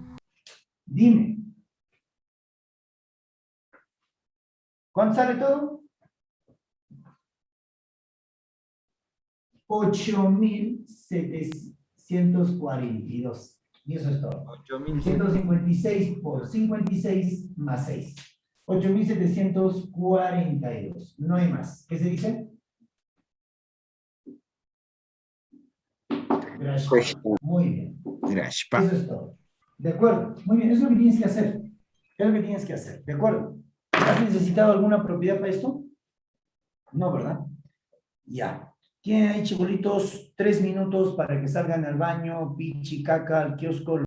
¿Cuánto sale todo? 8.742. Y eso es todo. 156 por 56 más 6. 8.742. No hay más. ¿Qué se dice? Pues, muy bien. gracias. Eso es todo. ¿De acuerdo? Muy bien, eso es lo que tienes que hacer. Es lo que tienes que hacer. ¿De acuerdo? ¿Has necesitado alguna propiedad para esto? No, ¿verdad? Ya. Tienen ahí, chibolitos, 3 minutos para que salgan al baño, pichi, caca, al kiosco.